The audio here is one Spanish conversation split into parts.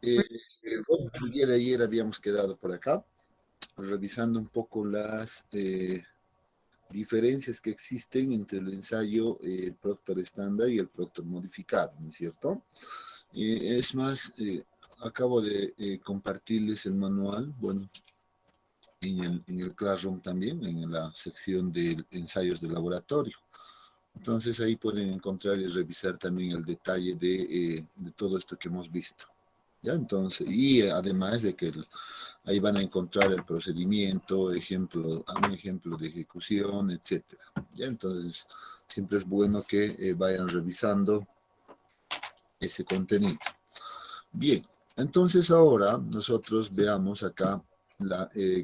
Eh, bueno, el día de ayer habíamos quedado por acá, revisando un poco las diferencias que existen entre el ensayo Proctor estándar y el Proctor modificado, ¿no es cierto? Es más, acabo de compartirles el manual, bueno, en el Classroom también, en la sección de ensayos de laboratorio. Entonces ahí pueden encontrar y revisar también el detalle de todo esto que hemos visto. ¿Ya? Entonces, y además de que ahí van a encontrar el procedimiento, un ejemplo de ejecución, etcétera. ¿Ya? Entonces, siempre es bueno que vayan revisando ese contenido. Bien, entonces ahora nosotros veamos acá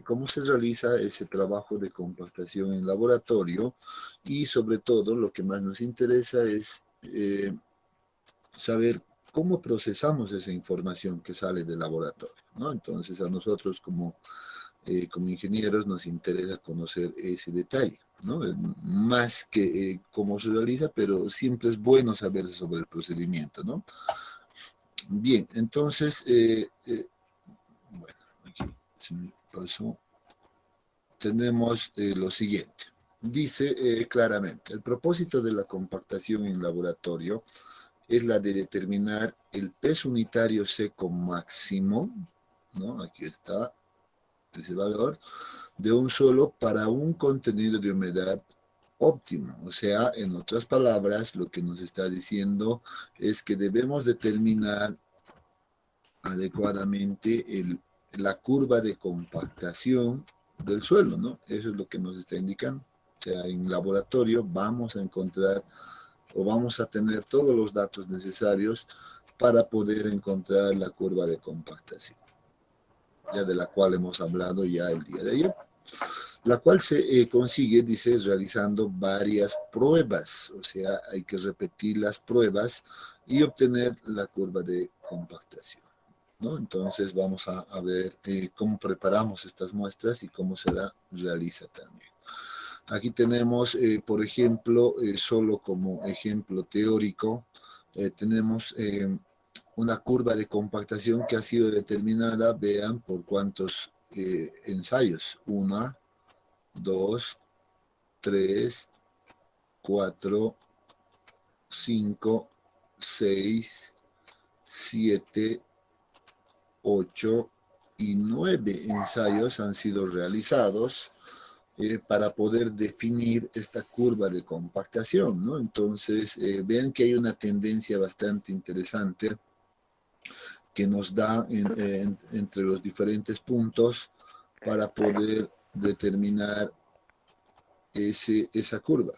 cómo se realiza ese trabajo de compactación en laboratorio y sobre todo lo que más nos interesa es saber cómo procesamos esa información que sale del laboratorio, ¿no? Entonces a nosotros como ingenieros nos interesa conocer ese detalle, ¿no? Más que cómo se realiza, pero siempre es bueno saber sobre el procedimiento, ¿no? Bien, entonces, bueno, aquí se me pasó. Tenemos lo siguiente. Dice claramente, el propósito de la compactación en laboratorio es la de determinar el peso unitario seco máximo, ¿no? Aquí está ese valor, de un suelo para un contenido de humedad óptimo. O sea, en otras palabras, lo que nos está diciendo es que debemos determinar adecuadamente la curva de compactación del suelo, ¿no? Eso es lo que nos está indicando. O sea, en laboratorio vamos a encontrar o vamos a tener todos los datos necesarios para poder encontrar la curva de compactación, ya de la cual hemos hablado ya el día de ayer, la cual se consigue, dice, realizando varias pruebas, o sea, hay que repetir las pruebas y obtener la curva de compactación, ¿no? Entonces vamos a ver cómo preparamos estas muestras y cómo se la realiza también. Aquí tenemos, por ejemplo, solo como ejemplo teórico, tenemos una curva de compactación que ha sido determinada, vean, por cuántos ensayos. 1, 2, 3, 4, 5, 6, 7, 8 y 9 ensayos han sido realizados para poder definir esta curva de compactación, ¿no? Entonces, vean que hay una tendencia bastante interesante que nos da entre los diferentes puntos para poder determinar esa curva,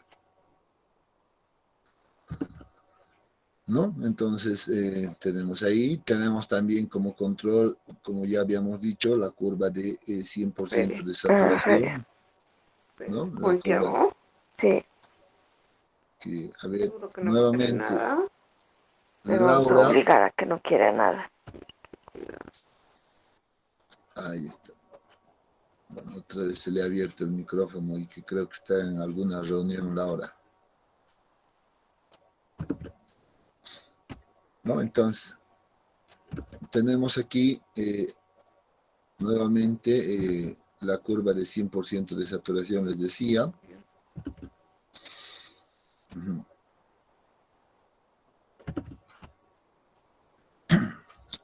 ¿no? Entonces, tenemos también como control, como ya habíamos dicho, la curva de 100% de saturación, ¿no? La curva Último. Sí. que, a ver, Seguro que no va a querer nuevamente, nada. Le vamos a Laura, obligar a que no quiera nada. ahí está. Bueno, otra vez se le ha abierto el micrófono y que creo que está en alguna reunión, Laura. ¿No? Entonces, tenemos aquí nuevamente la curva de 100% de saturación, les decía.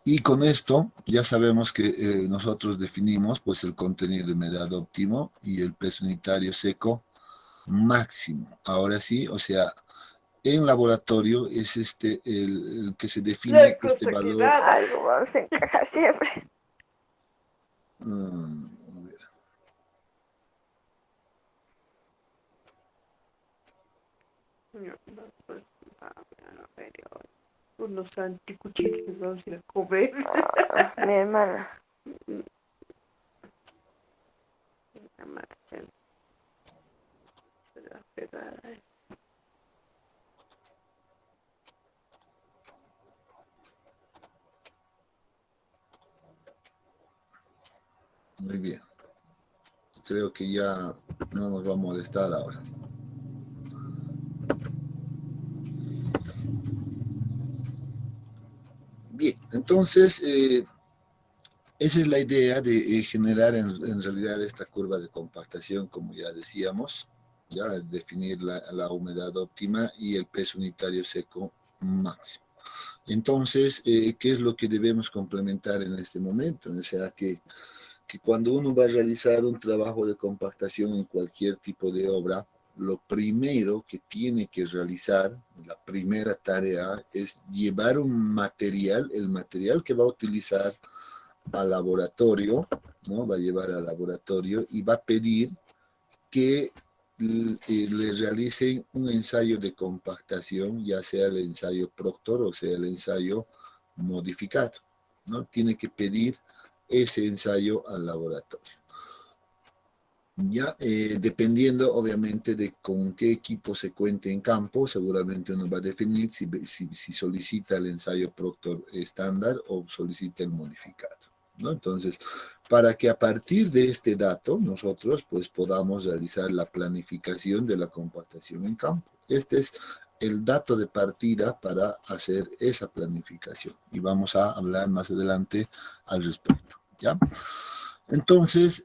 Y con esto ya sabemos que nosotros definimos pues el contenido de humedad óptimo y el peso unitario seco máximo. Ahora sí, o sea, en laboratorio es el que se define este valor. Algo vamos a encajar siempre. A ver, Unos anticuchitos vamos a ir a comer. Mi hermana. muy bien. Creo que ya no nos va a molestar ahora. Bien, Entonces, esa es la idea de generar en realidad esta curva de compactación, como ya decíamos, ya definir la humedad óptima y el peso unitario seco máximo. Entonces, ¿qué es lo que debemos complementar en este momento? O sea, que cuando uno va a realizar un trabajo de compactación en cualquier tipo de obra, lo primero que tiene que realizar, la primera tarea, es llevar un material, el material que va a utilizar al laboratorio, ¿no? Va a llevar al laboratorio y va a pedir que le realicen un ensayo de compactación, ya sea el ensayo Proctor o sea el ensayo modificado, ¿no? Tiene que pedir ese ensayo al laboratorio. Ya, dependiendo obviamente de con qué equipo se cuente en campo, seguramente uno va a definir si solicita el ensayo Proctor estándar o solicita el modificado, ¿no? Entonces, para que a partir de este dato nosotros pues podamos realizar la planificación de la compactación en campo. Este es el dato de partida para hacer esa planificación y vamos a hablar más adelante al respecto, ¿ya? Entonces,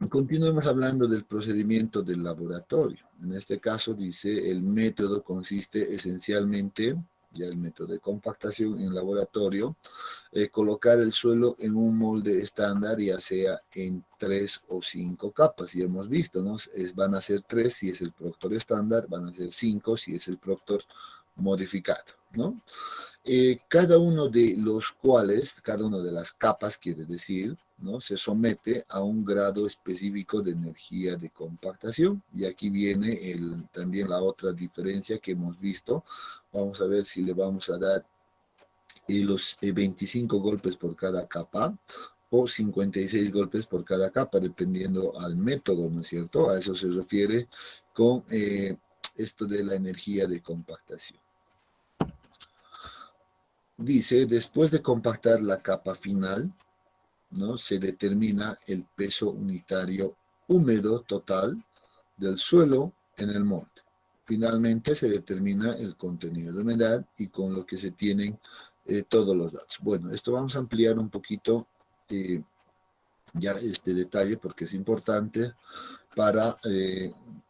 continuemos hablando del procedimiento del laboratorio. En este caso dice, el método consiste esencialmente, ya el método de compactación en laboratorio, colocar el suelo en un molde estándar, ya sea en 3 o 5 capas. Y hemos visto, ¿no? Van a ser 3 si es el Proctor estándar, van a ser 5 si es el Proctor modificado, ¿no? Cada uno de los cuales, cada una de las capas, quiere decir, ¿no? Se somete a un grado específico de energía de compactación. Y aquí viene también la otra diferencia que hemos visto. Vamos a ver si le vamos a dar los 25 golpes por cada capa o 56 golpes por cada capa, dependiendo al método, ¿no es cierto? A eso se refiere con esto de la energía de compactación. Dice, después de compactar la capa final, ¿no? Se determina el peso unitario húmedo total del suelo en el molde. Finalmente se determina el contenido de humedad y con lo que se tienen todos los datos. Bueno, esto vamos a ampliar un poquito ya este detalle porque es importante para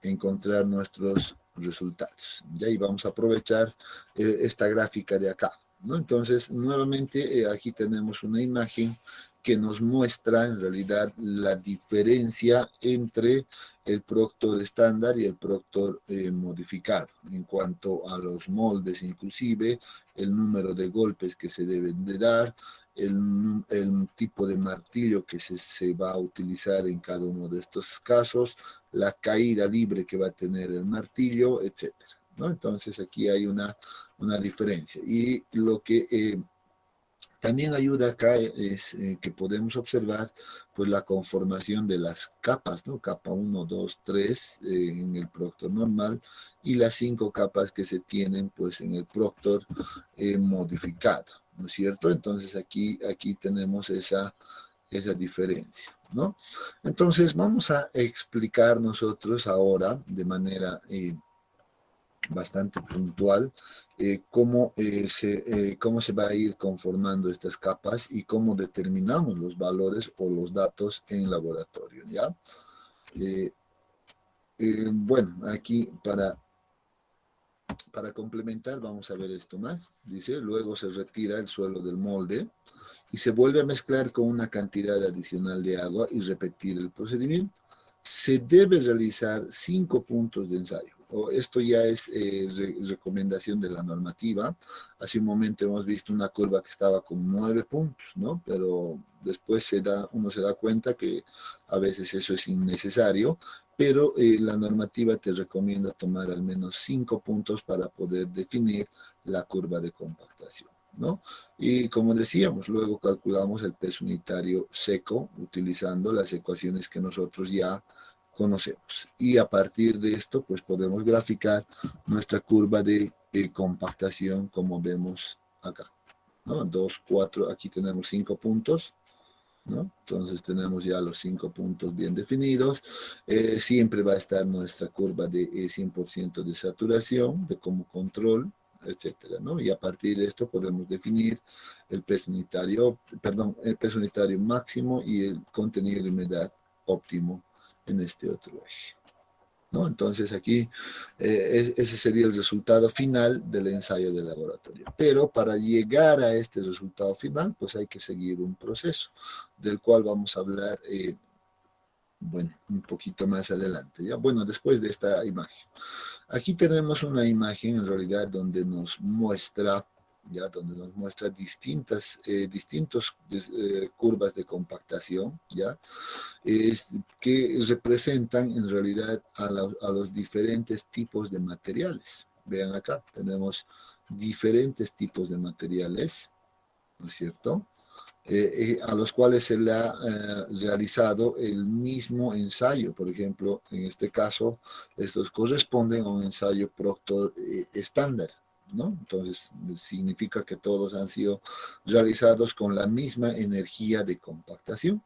encontrar nuestros resultados. Ya y vamos a aprovechar esta gráfica de acá, ¿no? Entonces, nuevamente aquí tenemos una imagen que nos muestra en realidad la diferencia entre el Proctor estándar y el Proctor modificado en cuanto a los moldes, inclusive el número de golpes que se deben de dar, el tipo de martillo que se va a utilizar en cada uno de estos casos, la caída libre que va a tener el martillo, etcétera, ¿no? Entonces aquí hay una diferencia. Y lo que también ayuda acá es que podemos observar pues la conformación de las capas, ¿no? Capa 1, 2, 3 en el Proctor normal y las 5 capas que se tienen pues en el Proctor modificado, ¿no es cierto? Entonces aquí tenemos esa diferencia, ¿no? Entonces vamos a explicar nosotros ahora de manera bastante puntual cómo se va a ir conformando estas capas y cómo determinamos los valores o los datos en laboratorio, ¿ya? Bueno, aquí para complementar vamos a ver esto más. Dice, luego se retira el suelo del molde y se vuelve a mezclar con una cantidad adicional de agua y repetir el procedimiento. Se debe realizar 5 puntos de ensayo. Esto ya es recomendación de la normativa. Hace un momento hemos visto una curva que estaba con 9 puntos, ¿no? Pero después uno se da cuenta que a veces eso es innecesario, pero la normativa te recomienda tomar al menos 5 puntos para poder definir la curva de compactación, ¿no? Y como decíamos, luego calculamos el peso unitario seco utilizando las ecuaciones que nosotros ya conocemos. Y a partir de esto, pues podemos graficar nuestra curva de compactación como vemos acá, ¿no? 2, 4, aquí tenemos 5 puntos, ¿no? Entonces tenemos ya los 5 puntos bien definidos. Siempre va a estar nuestra curva de 100% de saturación, de como control. etcétera, ¿no? Y a partir de esto podemos definir el peso unitario, perdón, el peso unitario máximo y el contenido de humedad óptimo en este otro eje, ¿no? Entonces aquí ese sería el resultado final del ensayo de laboratorio. Pero para llegar a este resultado final, pues hay que seguir un proceso del cual vamos a hablar, bueno, un poquito más adelante, ¿ya? Bueno, después de esta imagen. Aquí tenemos una imagen en realidad donde nos muestra, ya, donde nos muestra distintas curvas de compactación, ya, que representan en realidad a los diferentes tipos de materiales. Vean acá, tenemos diferentes tipos de materiales, ¿no es cierto? A los cuales se le ha realizado el mismo ensayo. Por ejemplo, en este caso, estos corresponden a un ensayo Proctor estándar, ¿no? Entonces, significa que todos han sido realizados con la misma energía de compactación.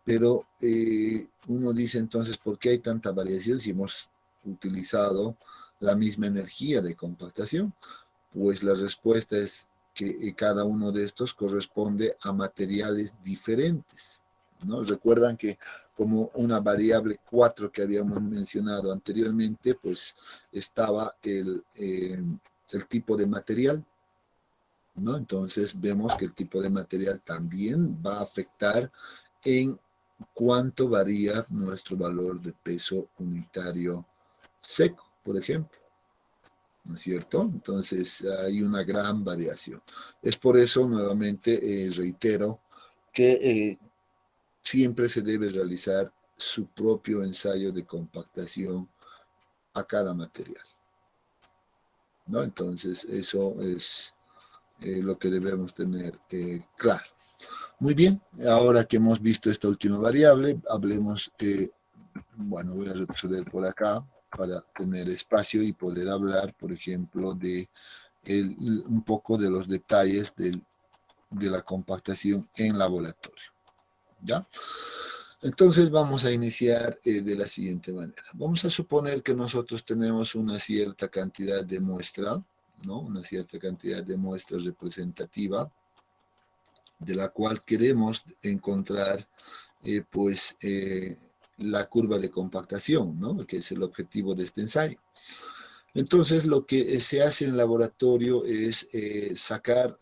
Pero uno dice entonces, ¿por qué hay tanta variación si hemos utilizado la misma energía de compactación? Pues la respuesta es que cada uno de estos corresponde a materiales diferentes, ¿no? Recuerdan que como una variable 4 que habíamos mencionado anteriormente, pues estaba el tipo de material, ¿no? Entonces vemos que el tipo de material también va a afectar en cuánto varía nuestro valor de peso unitario seco, por ejemplo, ¿no es cierto? Entonces hay una gran variación. Es por eso, nuevamente, reitero, que siempre se debe realizar su propio ensayo de compactación a cada material, ¿no? Entonces eso es lo que debemos tener claro. Muy bien, ahora que hemos visto esta última variable, hablemos, bueno, voy a retroceder por acá para tener espacio y poder hablar, por ejemplo, de un poco de los detalles de la compactación en laboratorio, ¿ya? Entonces vamos a iniciar de la siguiente manera. Vamos a suponer que nosotros tenemos una cierta cantidad de muestra, ¿no? Una cierta cantidad de muestra representativa, de la cual queremos encontrar la curva de compactación, ¿no? Que es el objetivo de este ensayo. Entonces lo que se hace en laboratorio es sacar,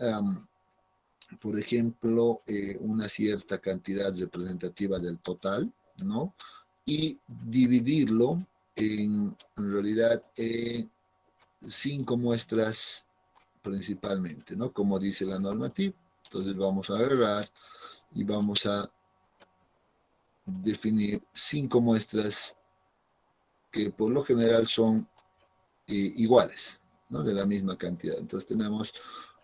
por ejemplo, una cierta cantidad representativa del total, ¿no? Y dividirlo en realidad en 5 muestras principalmente, ¿no? Como dice la normativa. Entonces vamos a agarrar y vamos a definir 5 muestras que por lo general son iguales, ¿no? De la misma cantidad. Entonces tenemos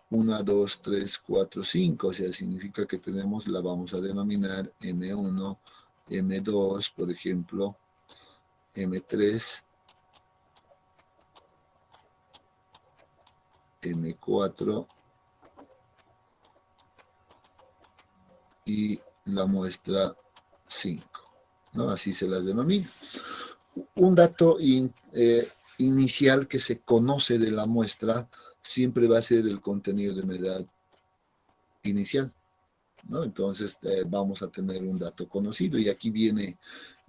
1, 2, 3, 4, 5, o sea, significa que tenemos, la vamos a denominar M1, M2, por ejemplo, M3, M4 y la muestra 5, ¿no? Así se las denomina. Un dato inicial que se conoce de la muestra siempre va a ser el contenido de humedad inicial, ¿no? Entonces vamos a tener un dato conocido y aquí viene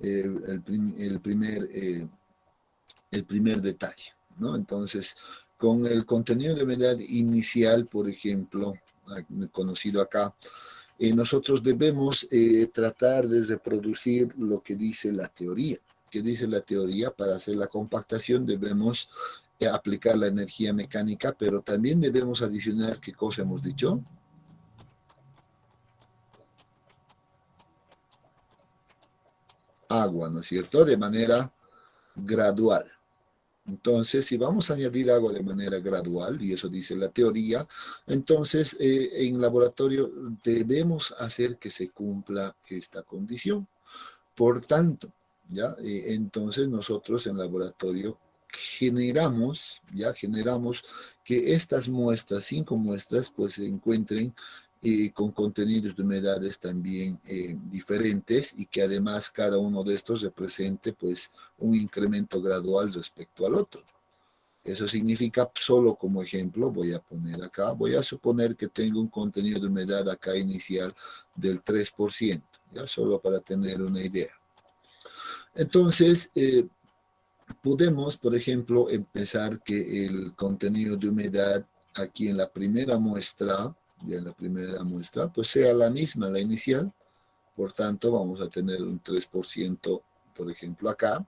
el primer detalle, ¿no? Entonces, con el contenido de humedad inicial, por ejemplo, conocido acá, nosotros debemos tratar de reproducir lo que dice la teoría. ¿Qué dice la teoría? Para hacer la compactación debemos aplicar la energía mecánica, pero también debemos adicionar, ¿qué cosa hemos dicho? Agua, ¿no es cierto? De manera gradual. Entonces, si vamos a añadir agua de manera gradual, y eso dice la teoría, entonces en laboratorio debemos hacer que se cumpla esta condición. Por tanto, ¿ya? Entonces nosotros en laboratorio generamos que estas muestras, 5 muestras, pues se encuentren con contenidos de humedades también diferentes y que además cada uno de estos represente pues un incremento gradual respecto al otro. Eso significa, solo como ejemplo, voy a poner acá, voy a suponer que tengo un contenido de humedad acá inicial del 3%, ya solo para tener una idea. Entonces, podemos, por ejemplo, empezar que el contenido de humedad aquí en la primera muestra, ya en la primera muestra, pues sea la misma, la inicial. Por tanto, vamos a tener un 3%, por ejemplo, acá.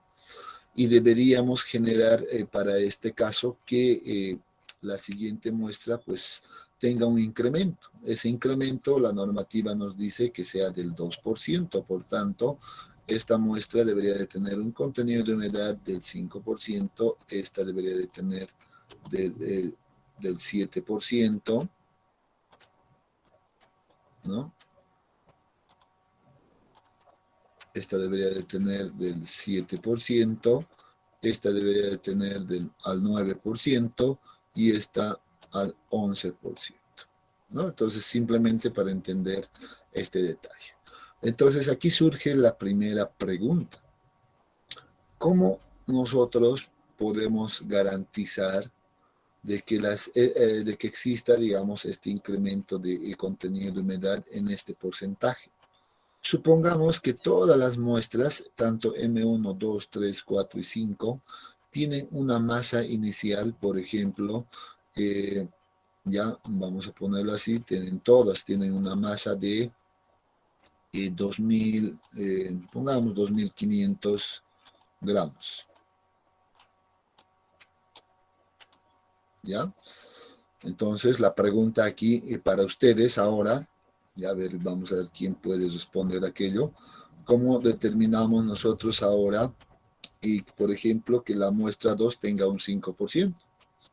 Y deberíamos generar para este caso que la siguiente muestra pues tenga un incremento. Ese incremento, la normativa nos dice que sea del 2%, por tanto, esta muestra debería de tener un contenido de humedad del 5%, esta debería de tener del 7%, ¿no? Esta debería de tener del 7%, esta debería de tener al 9% y esta al 11%, ¿no? Entonces, simplemente para entender este detalle. Entonces, aquí surge la primera pregunta. ¿Cómo nosotros podemos garantizar de que, de que exista, digamos, este incremento de contenido de humedad en este porcentaje? Supongamos que todas las muestras, tanto M1, 2, 3, 4 y 5, tienen una masa inicial, por ejemplo, ya vamos a ponerlo así, todas tienen una masa de 2000, pongamos 2500 gramos. ¿Ya? Entonces, la pregunta aquí para ustedes ahora, ya vamos a ver quién puede responder aquello. ¿Cómo determinamos nosotros ahora, y por ejemplo, que la muestra 2 tenga un 5%?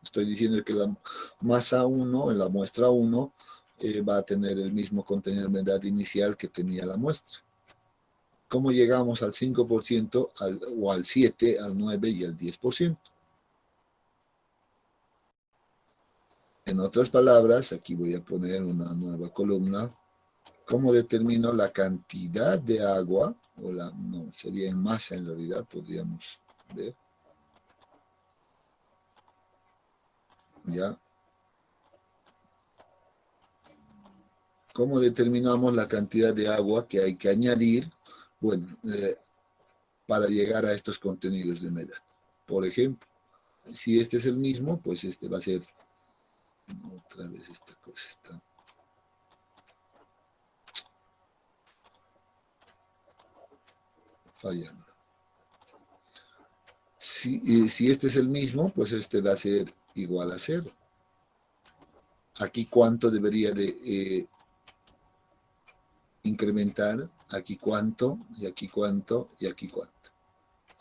Estoy diciendo que la masa 1, en la muestra 1, va a tener el mismo contenido de humedad inicial que tenía la muestra. ¿Cómo llegamos al 5%, o al 7%, al 9% y al 10%? En otras palabras, aquí voy a poner una nueva columna. ¿Cómo determino la cantidad de agua? No, sería en masa en realidad, podríamos ver. ¿Ya? ¿Cómo determinamos la cantidad de agua que hay que añadir? Bueno, para llegar a estos contenidos de humedad. Por ejemplo, si este es el mismo, pues este va a ser, otra vez esta cosa está fallando. Si este es el mismo, pues este va a ser igual a 0. Aquí cuánto debería de incrementar, aquí cuánto, y aquí cuánto, y aquí cuánto.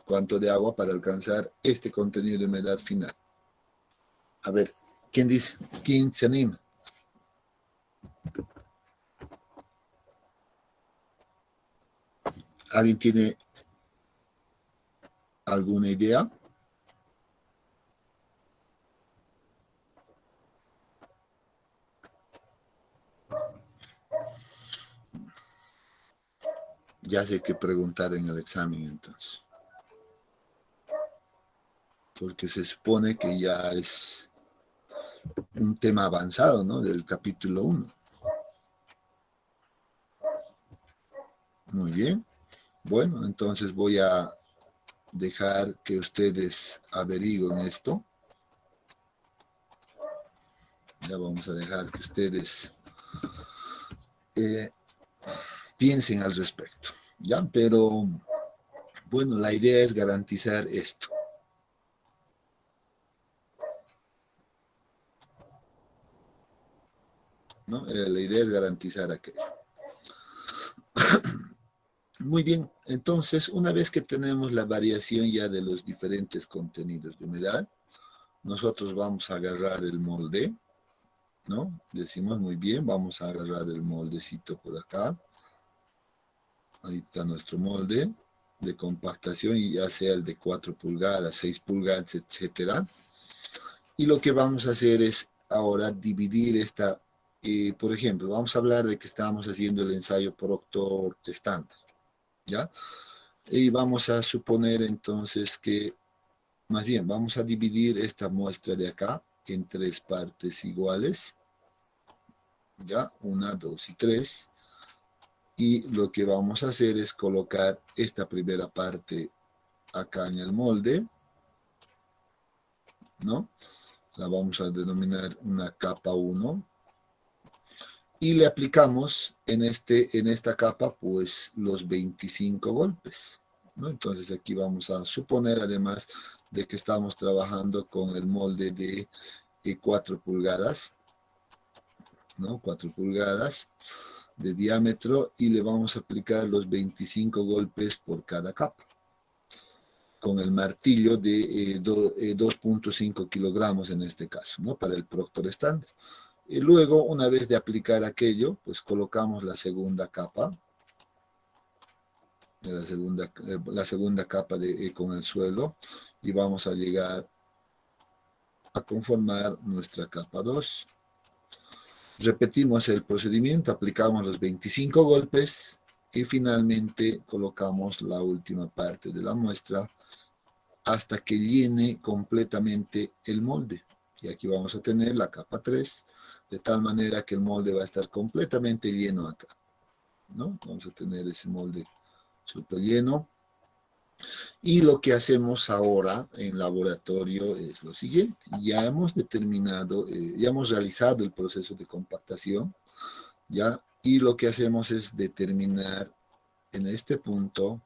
Cuánto de agua para alcanzar este contenido de humedad final. A ver, ¿quién dice? ¿Quién se anima? ¿Alguien tiene alguna idea? Ya sé qué preguntar en el examen entonces. Porque se supone que ya es un tema avanzado, ¿no? Del capítulo 1. Muy bien. Bueno, entonces voy a dejar que ustedes averigüen esto. Ya vamos a dejar que ustedes piensen al respecto. ¿Ya? Pero, bueno, la idea es garantizar esto. ¿No? La idea es garantizar aquello. Muy bien, entonces una vez que tenemos la variación ya de los diferentes contenidos de humedad, nosotros vamos a agarrar el molde, ¿no? Decimos muy bien, vamos a agarrar el moldecito por acá. Ahí está nuestro molde de compactación, y ya sea el de 4 pulgadas, 6 pulgadas, etcétera. Y lo que vamos a hacer es ahora dividir esta, por ejemplo, vamos a hablar de que estamos haciendo el ensayo Proctor estándar, ¿ya? Y vamos a suponer entonces que más bien, vamos a dividir esta muestra de acá en 3 partes iguales. Ya, 1, 2 y 3. Y lo que vamos a hacer es colocar esta primera parte acá en el molde, ¿no? La vamos a denominar una capa 1. Y le aplicamos en esta capa, pues, los 25 golpes, ¿no? Entonces aquí vamos a suponer, además de que estamos trabajando con el molde de 4 pulgadas, ¿no? 4 pulgadas de diámetro, y le vamos a aplicar los 25 golpes por cada capa, con el martillo de 2.5 kilogramos en este caso, ¿no? Para el Proctor estándar. Y luego, una vez de aplicar aquello, pues colocamos la segunda capa, la segunda capa con el suelo, y vamos a llegar a conformar nuestra capa 2. Repetimos el procedimiento, aplicamos los 25 golpes y finalmente colocamos la última parte de la muestra hasta que llene completamente el molde. Y aquí vamos a tener la capa 3, de tal manera que el molde va a estar completamente lleno acá, ¿no? Vamos a tener ese molde súper lleno. Y lo que hacemos ahora en laboratorio es lo siguiente. Ya hemos determinado, ya hemos realizado el proceso de compactación, ¿ya? Y lo que hacemos es determinar en este punto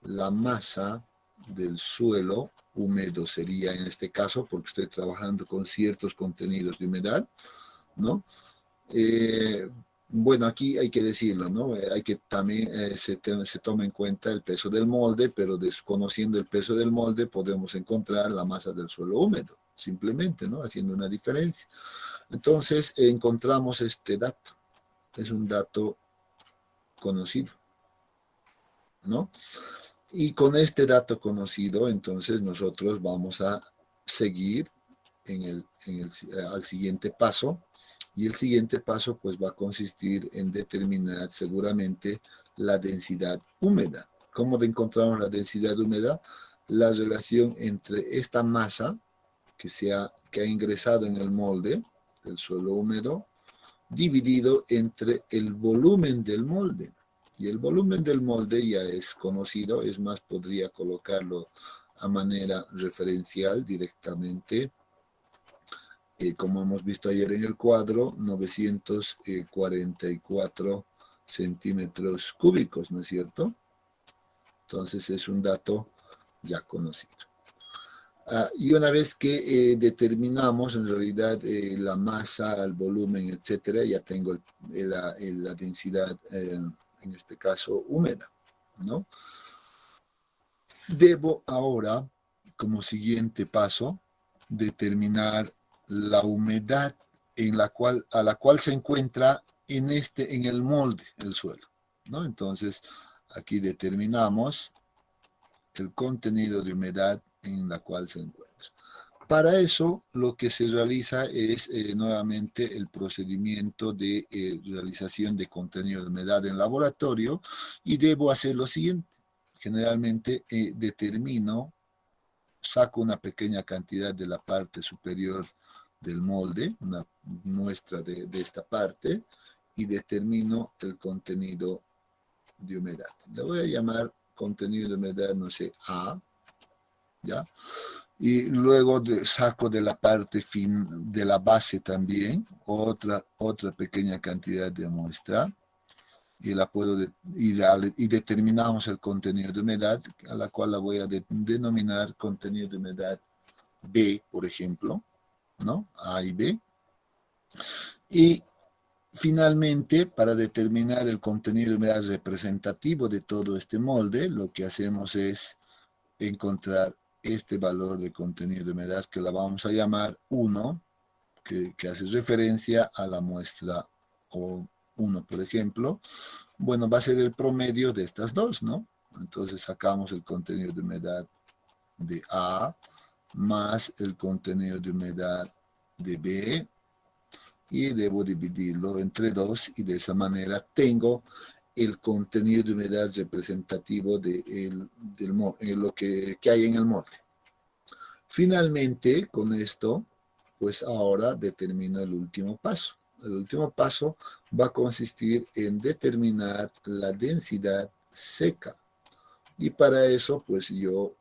la masa del suelo húmedo, sería en este caso, porque estoy trabajando con ciertos contenidos de humedad, ¿no? Bueno, aquí hay que decirlo, ¿no? Hay que también se toma en cuenta el peso del molde, pero desconociendo el peso del molde podemos encontrar la masa del suelo húmedo, simplemente, ¿no? Haciendo una diferencia. Entonces encontramos este dato, es un dato conocido, ¿no? Y con este dato conocido, entonces nosotros vamos a seguir al siguiente paso. Y el siguiente paso pues va a consistir en determinar seguramente la densidad húmeda. ¿Cómo encontramos la densidad húmeda? La relación entre esta masa que ha ingresado en el molde del suelo húmedo, dividido entre el volumen del molde. Y el volumen del molde ya es conocido, es más, podría colocarlo a manera referencial directamente, como hemos visto ayer en el cuadro, 944 centímetros cúbicos, ¿no es cierto? Entonces es un dato ya conocido. Y una vez que determinamos en realidad la masa, el volumen, etcétera, ya tengo la densidad, en este caso húmeda, ¿no? Debo ahora, como siguiente paso, determinar la humedad a la cual se encuentra en el molde, el suelo, ¿no? Entonces, aquí determinamos el contenido de humedad en la cual se encuentra. Para eso, lo que se realiza es nuevamente el procedimiento de realización de contenido de humedad en laboratorio, y debo hacer lo siguiente. Generalmente saco una pequeña cantidad de la parte superior del molde, una muestra de esta parte, y determino el contenido de humedad. Le voy a llamar contenido de humedad, no sé, A, ¿ya? Y luego saco de la parte de la base también otra pequeña cantidad de muestra, y y determinamos el contenido de humedad, a la cual la voy a denominar contenido de humedad B, por ejemplo, ¿no? A y B. Y finalmente, para determinar el contenido de humedad representativo de todo este molde, lo que hacemos es encontrar este valor de contenido de humedad, que la vamos a llamar 1, que hace referencia a la muestra o 1, por ejemplo. Bueno, va a ser el promedio de estas dos, ¿no? Entonces sacamos el contenido de humedad de A más el contenido de humedad de B, y debo dividirlo entre 2, y de esa manera tengo el contenido de humedad representativo de lo que hay en el molde. Finalmente, con esto, pues ahora determino el último paso. El último paso va a consistir en determinar la densidad seca. Y para eso, pues yo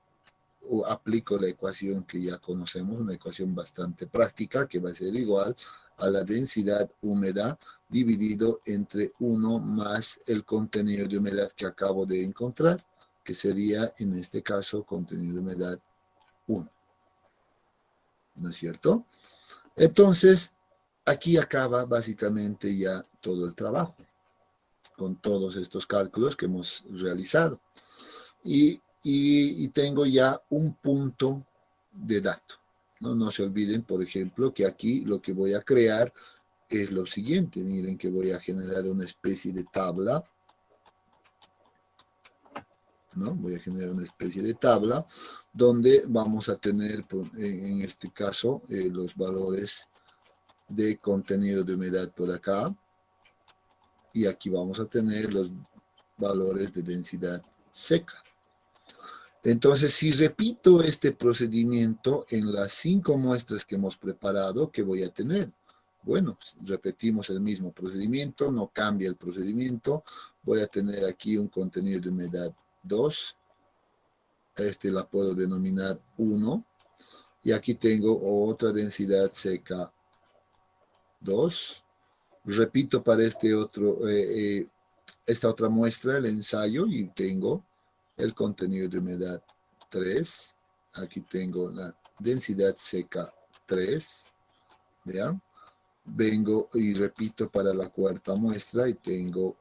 aplico la ecuación que ya conocemos, una ecuación bastante práctica, que va a ser igual a la densidad húmeda dividido entre 1 más el contenido de humedad que acabo de encontrar, que sería, en este caso, contenido de humedad 1. ¿No es cierto? Entonces, aquí acaba básicamente ya todo el trabajo, con todos estos cálculos que hemos realizado. Y tengo ya un punto de dato. No se olviden, por ejemplo, que aquí lo que voy a crear es lo siguiente. Miren que voy a generar una especie de tabla, ¿no? Voy a generar una especie de tabla donde vamos a tener, en este caso, los valores de contenido de humedad por acá. Y aquí vamos a tener los valores de densidad seca. Entonces, si repito este procedimiento en las 5 muestras que hemos preparado, ¿qué voy a tener? Bueno, repetimos el mismo procedimiento, no cambia el procedimiento. Voy a tener aquí un contenido de humedad 2. Este la puedo denominar 1. Y aquí tengo otra densidad seca 2. Repito para esta otra muestra el ensayo y tengo el contenido de humedad 3. Aquí tengo la densidad seca 3. Vean. Vengo y repito para la cuarta muestra y tengo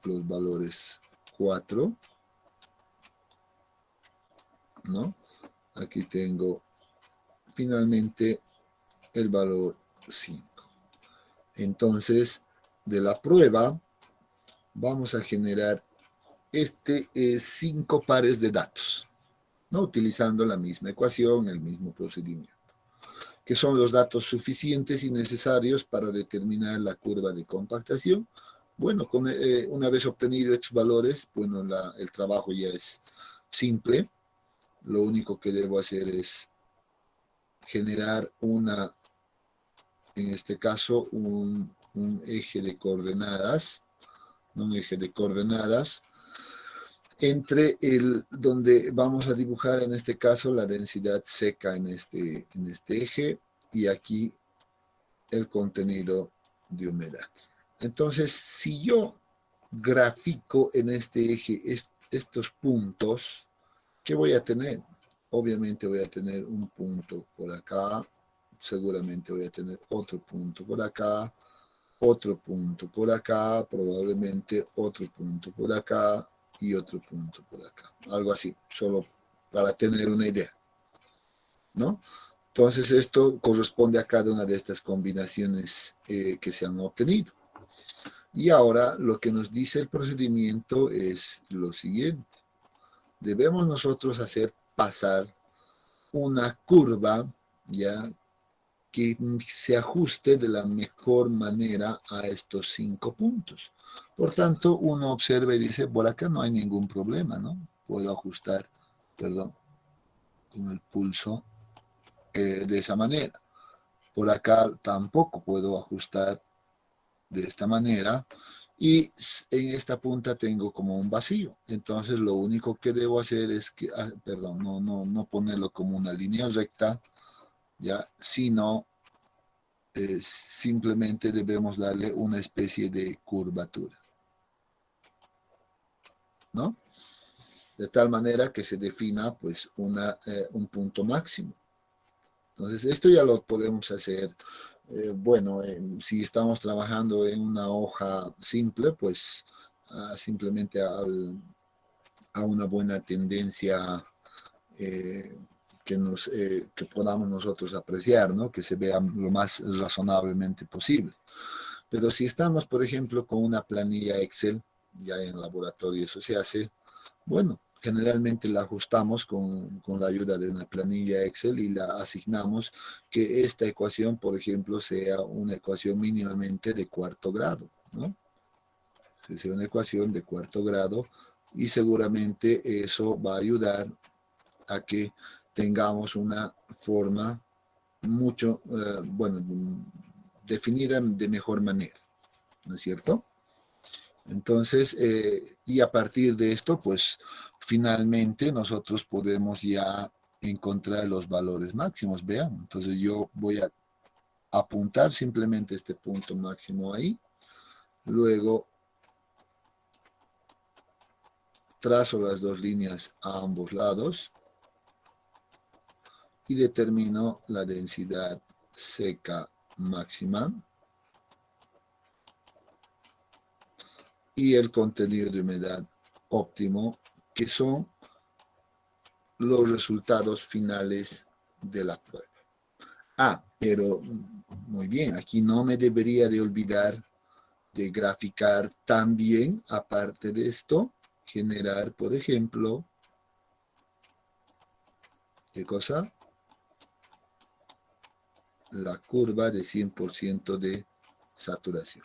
los valores 4. ¿No? Aquí tengo finalmente el valor 5. Entonces, de la prueba, vamos a generar 5 pares de datos, ¿no? Utilizando la misma ecuación, el mismo procedimiento, que son los datos suficientes y necesarios para determinar la curva de compactación. Bueno, una vez obtenido estos valores, bueno, el trabajo ya es simple. Lo único que debo hacer es generar en este caso, un eje de coordenadas, entre donde vamos a dibujar en este caso la densidad seca en este eje y aquí el contenido de humedad. Entonces, si yo grafico en este eje estos puntos, ¿qué voy a tener? Obviamente voy a tener un punto por acá, seguramente voy a tener otro punto por acá, otro punto por acá, probablemente otro punto por acá y otro punto por acá. Algo así, solo para tener una idea, ¿no? Entonces esto corresponde a cada una de estas combinaciones que se han obtenido. Y ahora lo que nos dice el procedimiento es lo siguiente. Debemos nosotros hacer pasar una curva, ¿ya?, que se ajuste de la mejor manera a estos 5 puntos. Por tanto, uno observa y dice, por acá no hay ningún problema, ¿no? Puedo ajustar, perdón, con el pulso de esa manera. Por acá tampoco puedo ajustar de esta manera. Y en esta punta tengo como un vacío. Entonces, lo único que debo hacer es que, perdón, no ponerlo como una línea recta, ¿ya?, sino simplemente debemos darle una especie de curvatura, ¿no? De tal manera que se defina pues un punto máximo. Entonces esto ya lo podemos hacer, bueno, si estamos trabajando en una hoja simple, pues simplemente a una buena tendencia que podamos nosotros apreciar, ¿no? Que se vea lo más razonablemente posible. Pero si estamos, por ejemplo, con una planilla Excel, ya en laboratorio eso se hace, bueno, generalmente la ajustamos con la ayuda de una planilla Excel y la asignamos que esta ecuación, por ejemplo, sea una ecuación mínimamente de cuarto grado, ¿no? Que sea una ecuación de cuarto grado y seguramente eso va a ayudar a que tengamos una forma mucho, bueno, definida de mejor manera, ¿no es cierto? Entonces, y a partir de esto, pues finalmente nosotros podemos ya encontrar los valores máximos, vean. Entonces yo voy a apuntar simplemente este punto máximo ahí, luego trazo las dos líneas a ambos lados y determino la densidad seca máxima y el contenido de humedad óptimo, que son los resultados finales de la prueba. Ah, pero muy bien, aquí no me debería de olvidar de graficar también, aparte de esto, generar, por ejemplo, ¿qué cosa? La curva de 100% de saturación.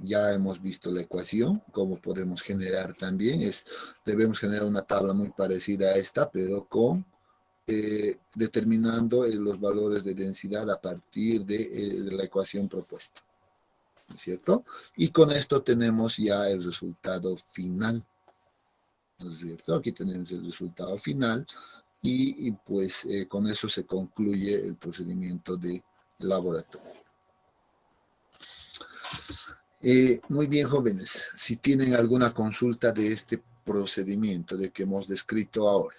Ya hemos visto la ecuación, cómo podemos generar también. Debemos generar una tabla muy parecida a esta, pero con determinando los valores de densidad a partir de la ecuación propuesta, ¿no es cierto? Y con esto tenemos ya el resultado final, ¿no es cierto? Aquí tenemos el resultado final y pues con eso se concluye el procedimiento de laboratorio. Muy bien, jóvenes, si tienen alguna consulta de este procedimiento de que hemos descrito ahora.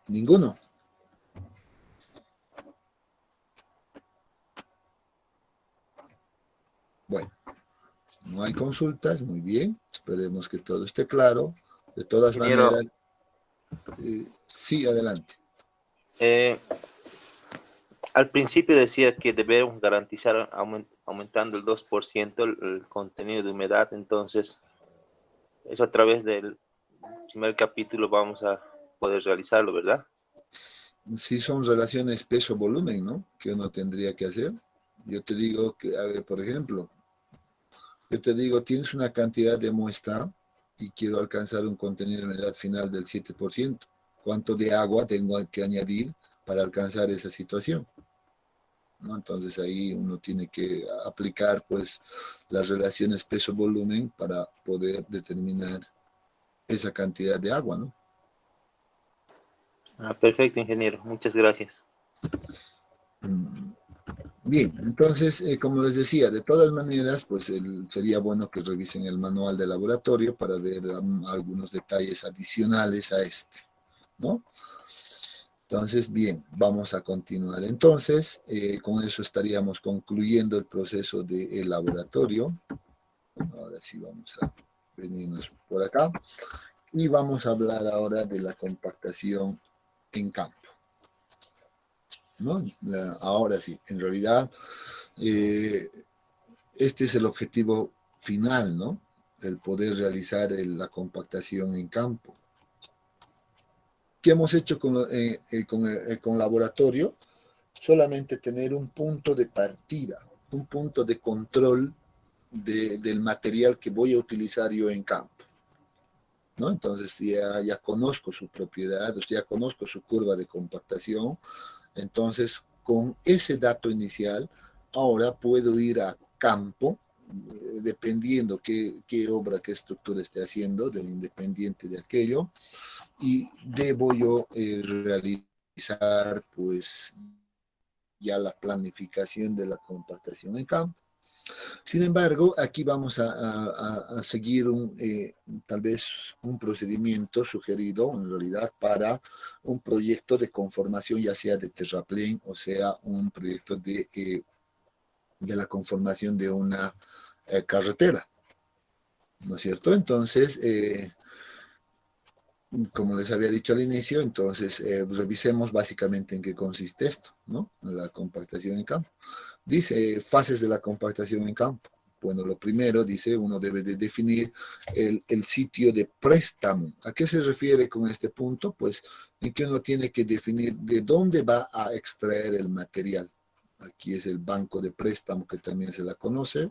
¿Ninguno? Bueno, no hay consultas, muy bien. Esperemos que todo esté claro. De todas Ingeniero, maneras, sí, adelante. Al principio decía que debemos garantizar aumentando el 2% el contenido de humedad, entonces eso a través del primer capítulo vamos a poder realizarlo, ¿verdad? Sí, son relaciones peso-volumen, ¿no? Que uno tendría que hacer. Yo te digo que, a ver, por ejemplo, yo te digo, tienes una cantidad de muestra y quiero alcanzar un contenido de humedad final del 7%. ¿Cuánto de agua tengo que añadir para alcanzar esa situación? ¿No? Entonces ahí uno tiene que aplicar pues las relaciones peso-volumen para poder determinar esa cantidad de agua, ¿no? Perfecto, ingeniero. Muchas gracias. Bien, entonces, como les decía, de todas maneras, pues sería bueno que revisen el manual de laboratorio para ver algunos detalles adicionales a este, ¿no? Entonces, bien, vamos a continuar. Entonces, con eso estaríamos concluyendo el proceso del laboratorio. Ahora sí vamos a venirnos por acá. Y vamos a hablar ahora de la compactación en campo, ¿no? Ahora sí, en realidad, este es el objetivo final, ¿no? El poder realizar la compactación en campo. ¿Qué hemos hecho con laboratorio? Solamente tener un punto de partida, un punto de control del material que voy a utilizar yo en campo, ¿no? Entonces ya conozco su propiedad, ya conozco su curva de compactación. Entonces, con ese dato inicial, ahora puedo ir a campo, dependiendo qué obra, qué estructura esté haciendo, independiente de aquello, y debo yo realizar pues ya la planificación de la compactación en campo. Sin embargo, aquí vamos a seguir tal vez un procedimiento sugerido en realidad para un proyecto de conformación, ya sea de terraplén o sea un proyecto de la conformación de una carretera, ¿no es cierto? Entonces, como les había dicho al inicio, entonces revisemos básicamente en qué consiste esto, ¿no? La compactación en campo. Dice fases de la compactación en campo. Bueno, lo primero, dice, uno debe de definir el sitio de préstamo. ¿A qué se refiere con este punto? Pues en que uno tiene que definir de dónde va a extraer el material. Aquí es el banco de préstamo, que también se la conoce,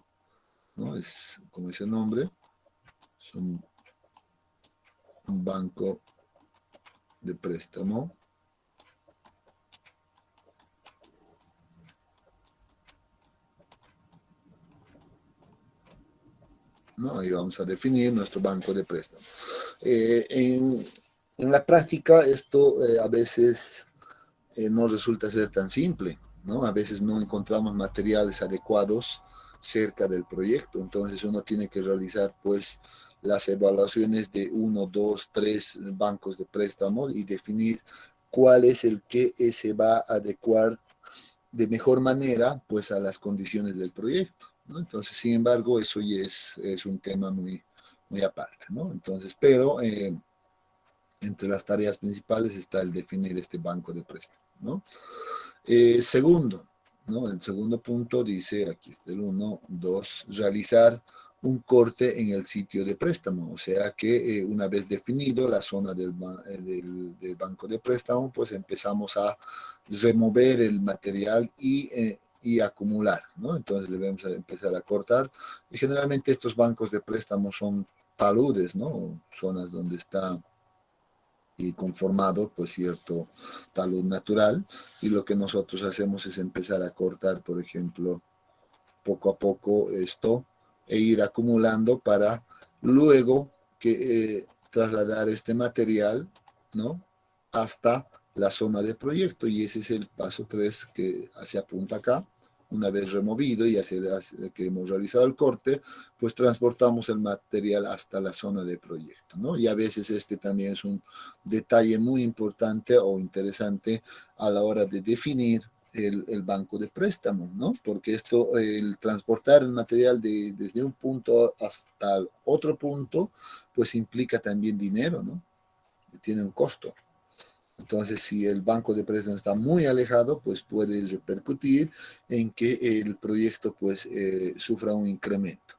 ¿no? Es con ese nombre. Es un banco de préstamo. ¿No? Ahí vamos a definir nuestro banco de préstamo. En la práctica esto a veces no resulta ser tan simple, ¿no? A veces no encontramos materiales adecuados cerca del proyecto, entonces uno tiene que realizar pues las evaluaciones de 1, 2, 3 bancos de préstamo y definir cuál es el que se va a adecuar de mejor manera pues a las condiciones del proyecto, ¿no? Entonces, sin embargo, eso ya es un tema muy, muy aparte, ¿no? Entonces, pero entre las tareas principales está el definir este banco de préstamo, ¿no? Segundo, ¿no? El segundo punto dice, aquí está el 1, 2, realizar un corte en el sitio de préstamo, o sea que una vez definido la zona del banco de préstamo, pues empezamos a remover el material y acumular, ¿no? Entonces debemos empezar a cortar, y generalmente estos bancos de préstamo son taludes, ¿no? Zonas donde está y conformado pues cierto talud natural, y lo que nosotros hacemos es empezar a cortar, por ejemplo, poco a poco esto e ir acumulando para luego que trasladar este material, ¿no? Hasta la zona de proyecto, y ese es el paso 3 que se apunta acá. Una vez removido y que hemos realizado el corte, pues transportamos el material hasta la zona de proyecto, ¿no? Y a veces este también es un detalle muy importante o interesante a la hora de definir el banco de préstamo, ¿no? Porque esto, el transportar el material desde un punto hasta el otro punto, pues implica también dinero, ¿no? Tiene un costo. Entonces, si el banco de préstamo está muy alejado, pues puede repercutir en que el proyecto pues sufra un incremento,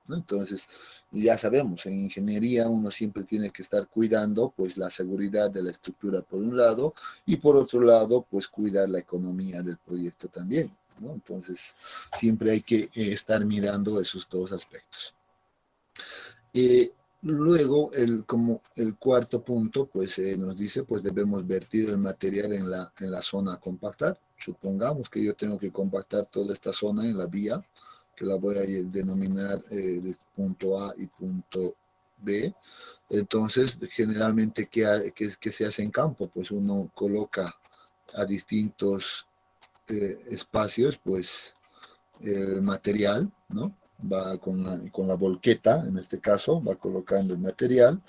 ¿no? Entonces, ya sabemos, en ingeniería uno siempre tiene que estar cuidando pues la seguridad de la estructura por un lado, y por otro lado pues cuidar la economía del proyecto también, ¿no? Entonces, siempre hay que estar mirando esos dos aspectos. Luego, como el cuarto punto, pues nos dice, pues debemos vertir el material en la zona a compactar. Supongamos que yo tengo que compactar toda esta zona en la vía, que la voy a denominar de punto A y punto B. Entonces, generalmente, ¿qué se hace en campo? Pues uno coloca a distintos espacios, pues, el material, ¿no? Va con la volqueta, en este caso, va colocando el material,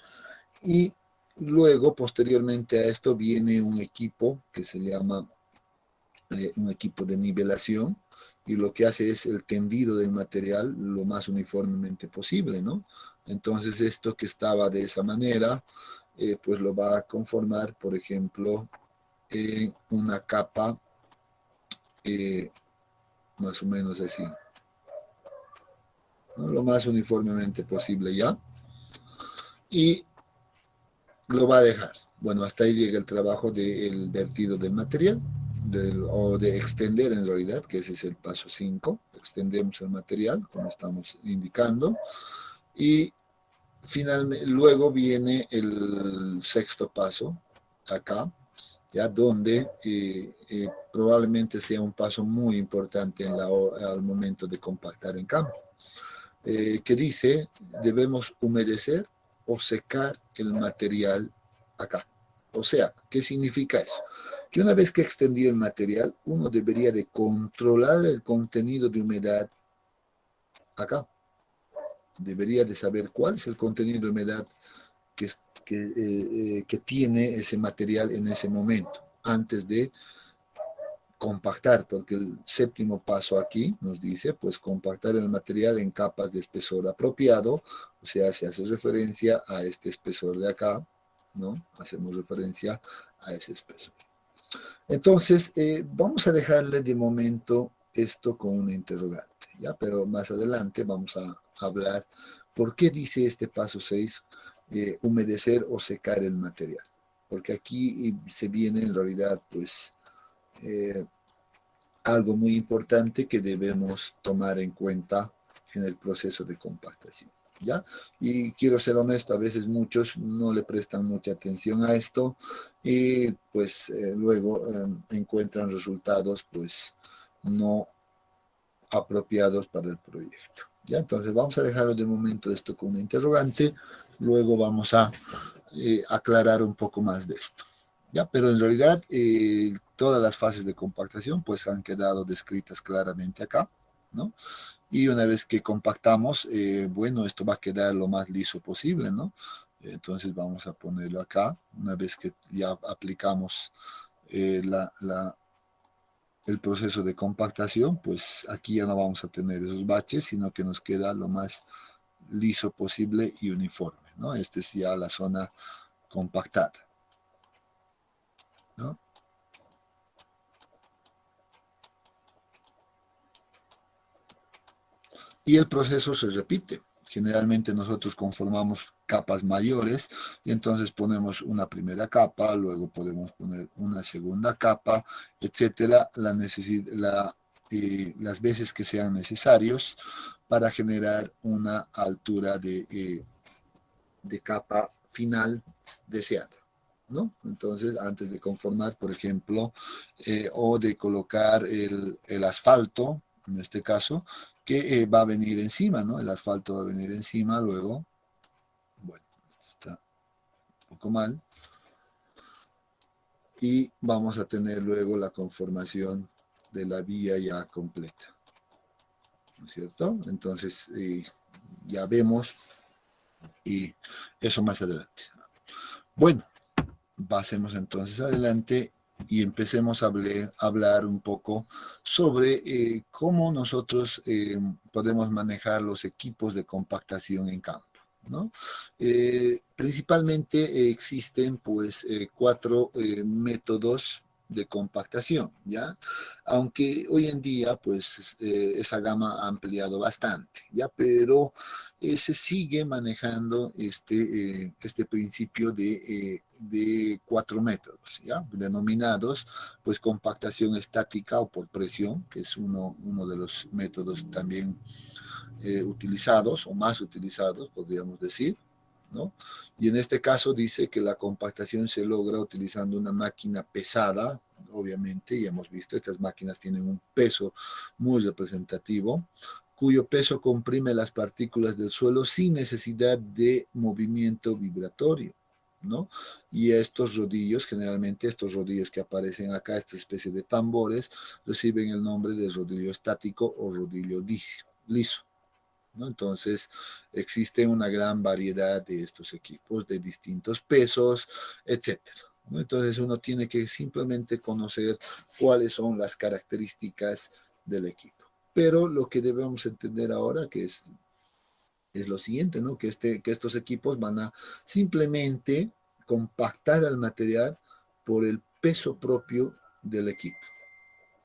y luego, posteriormente a esto, viene un equipo que se llama un equipo de nivelación, y lo que hace es el tendido del material lo más uniformemente posible, ¿no? Entonces, esto que estaba de esa manera, pues lo va a conformar, por ejemplo, en una capa más o menos así, ¿no? Lo más uniformemente posible ya, y lo va a dejar. Bueno, hasta ahí llega el trabajo del vertido del material, o de extender en realidad, que ese es el paso 5. Extendemos el material, como estamos indicando, y finalmente, luego viene el sexto paso, acá, ya donde probablemente sea un paso muy importante al momento de compactar en campo, que dice, debemos humedecer o secar el material acá. O sea, ¿qué significa eso? Que una vez que extendió el material, uno debería de controlar el contenido de humedad acá. Debería de saber cuál es el contenido de humedad que tiene ese material en ese momento, antes de compactar, porque el séptimo paso aquí nos dice, pues compactar el material en capas de espesor apropiado, o sea, se hace referencia a este espesor de acá, ¿no? Hacemos referencia a ese espesor. Entonces, vamos a dejarle de momento esto con una interrogante. ¿ya? Pero más adelante vamos a hablar por qué dice este paso 6, humedecer o secar el material. Porque aquí se viene en realidad, pues, algo muy importante que debemos tomar en cuenta en el proceso de compactación, ¿ya? Y quiero ser honesto, a veces muchos no le prestan mucha atención a esto y pues luego encuentran resultados pues no apropiados para el proyecto, ¿ya? Entonces vamos a dejarlo de momento esto con una interrogante, luego vamos a aclarar un poco más de esto. ¿Ya? Pero en realidad todas las fases de compactación pues han quedado descritas claramente acá, ¿no? Y una vez que compactamos, bueno, esto va a quedar lo más liso posible, ¿no? Entonces vamos a ponerlo acá, una vez que ya aplicamos el proceso de compactación, pues aquí ya no vamos a tener esos baches, sino que nos queda lo más liso posible y uniforme, ¿no? Esta es ya la zona compactada, ¿no? Y el proceso se repite. Generalmente nosotros conformamos capas mayores y entonces ponemos una primera capa, luego podemos poner una segunda capa, etcétera, las veces que sean necesarios para generar una altura de capa final deseada, ¿no? Entonces, antes de conformar, por ejemplo, o de colocar el asfalto, en este caso, que va a venir encima, ¿no? El asfalto va a venir encima, luego, bueno, está un poco mal, y vamos a tener luego la conformación de la vía ya completa, ¿no es cierto? Entonces, ya vemos, y eso más adelante. Bueno, pasemos entonces adelante y empecemos a hablar un poco sobre cómo nosotros podemos manejar los equipos de compactación en campo, ¿no? Principalmente existen pues 4 métodos de compactación, ¿ya? Aunque hoy en día pues esa gama ha ampliado bastante, ¿ya? Pero se sigue manejando este principio de 4 métodos, ¿ya? Denominados pues compactación estática o por presión, que es uno de los métodos también utilizados o más utilizados, podríamos decir, ¿no? Y en este caso dice que la compactación se logra utilizando una máquina pesada, obviamente, ya hemos visto, estas máquinas tienen un peso muy representativo, cuyo peso comprime las partículas del suelo sin necesidad de movimiento vibratorio, ¿no? Y estos rodillos, generalmente estos rodillos que aparecen acá, esta especie de tambores, reciben el nombre de rodillo estático o rodillo liso, ¿no? Entonces, existe una gran variedad de estos equipos de distintos pesos, etcétera, ¿no? Entonces, uno tiene que simplemente conocer cuáles son las características del equipo. Pero lo que debemos entender ahora que es lo siguiente, ¿no? Que estos equipos van a simplemente compactar al material por el peso propio del equipo,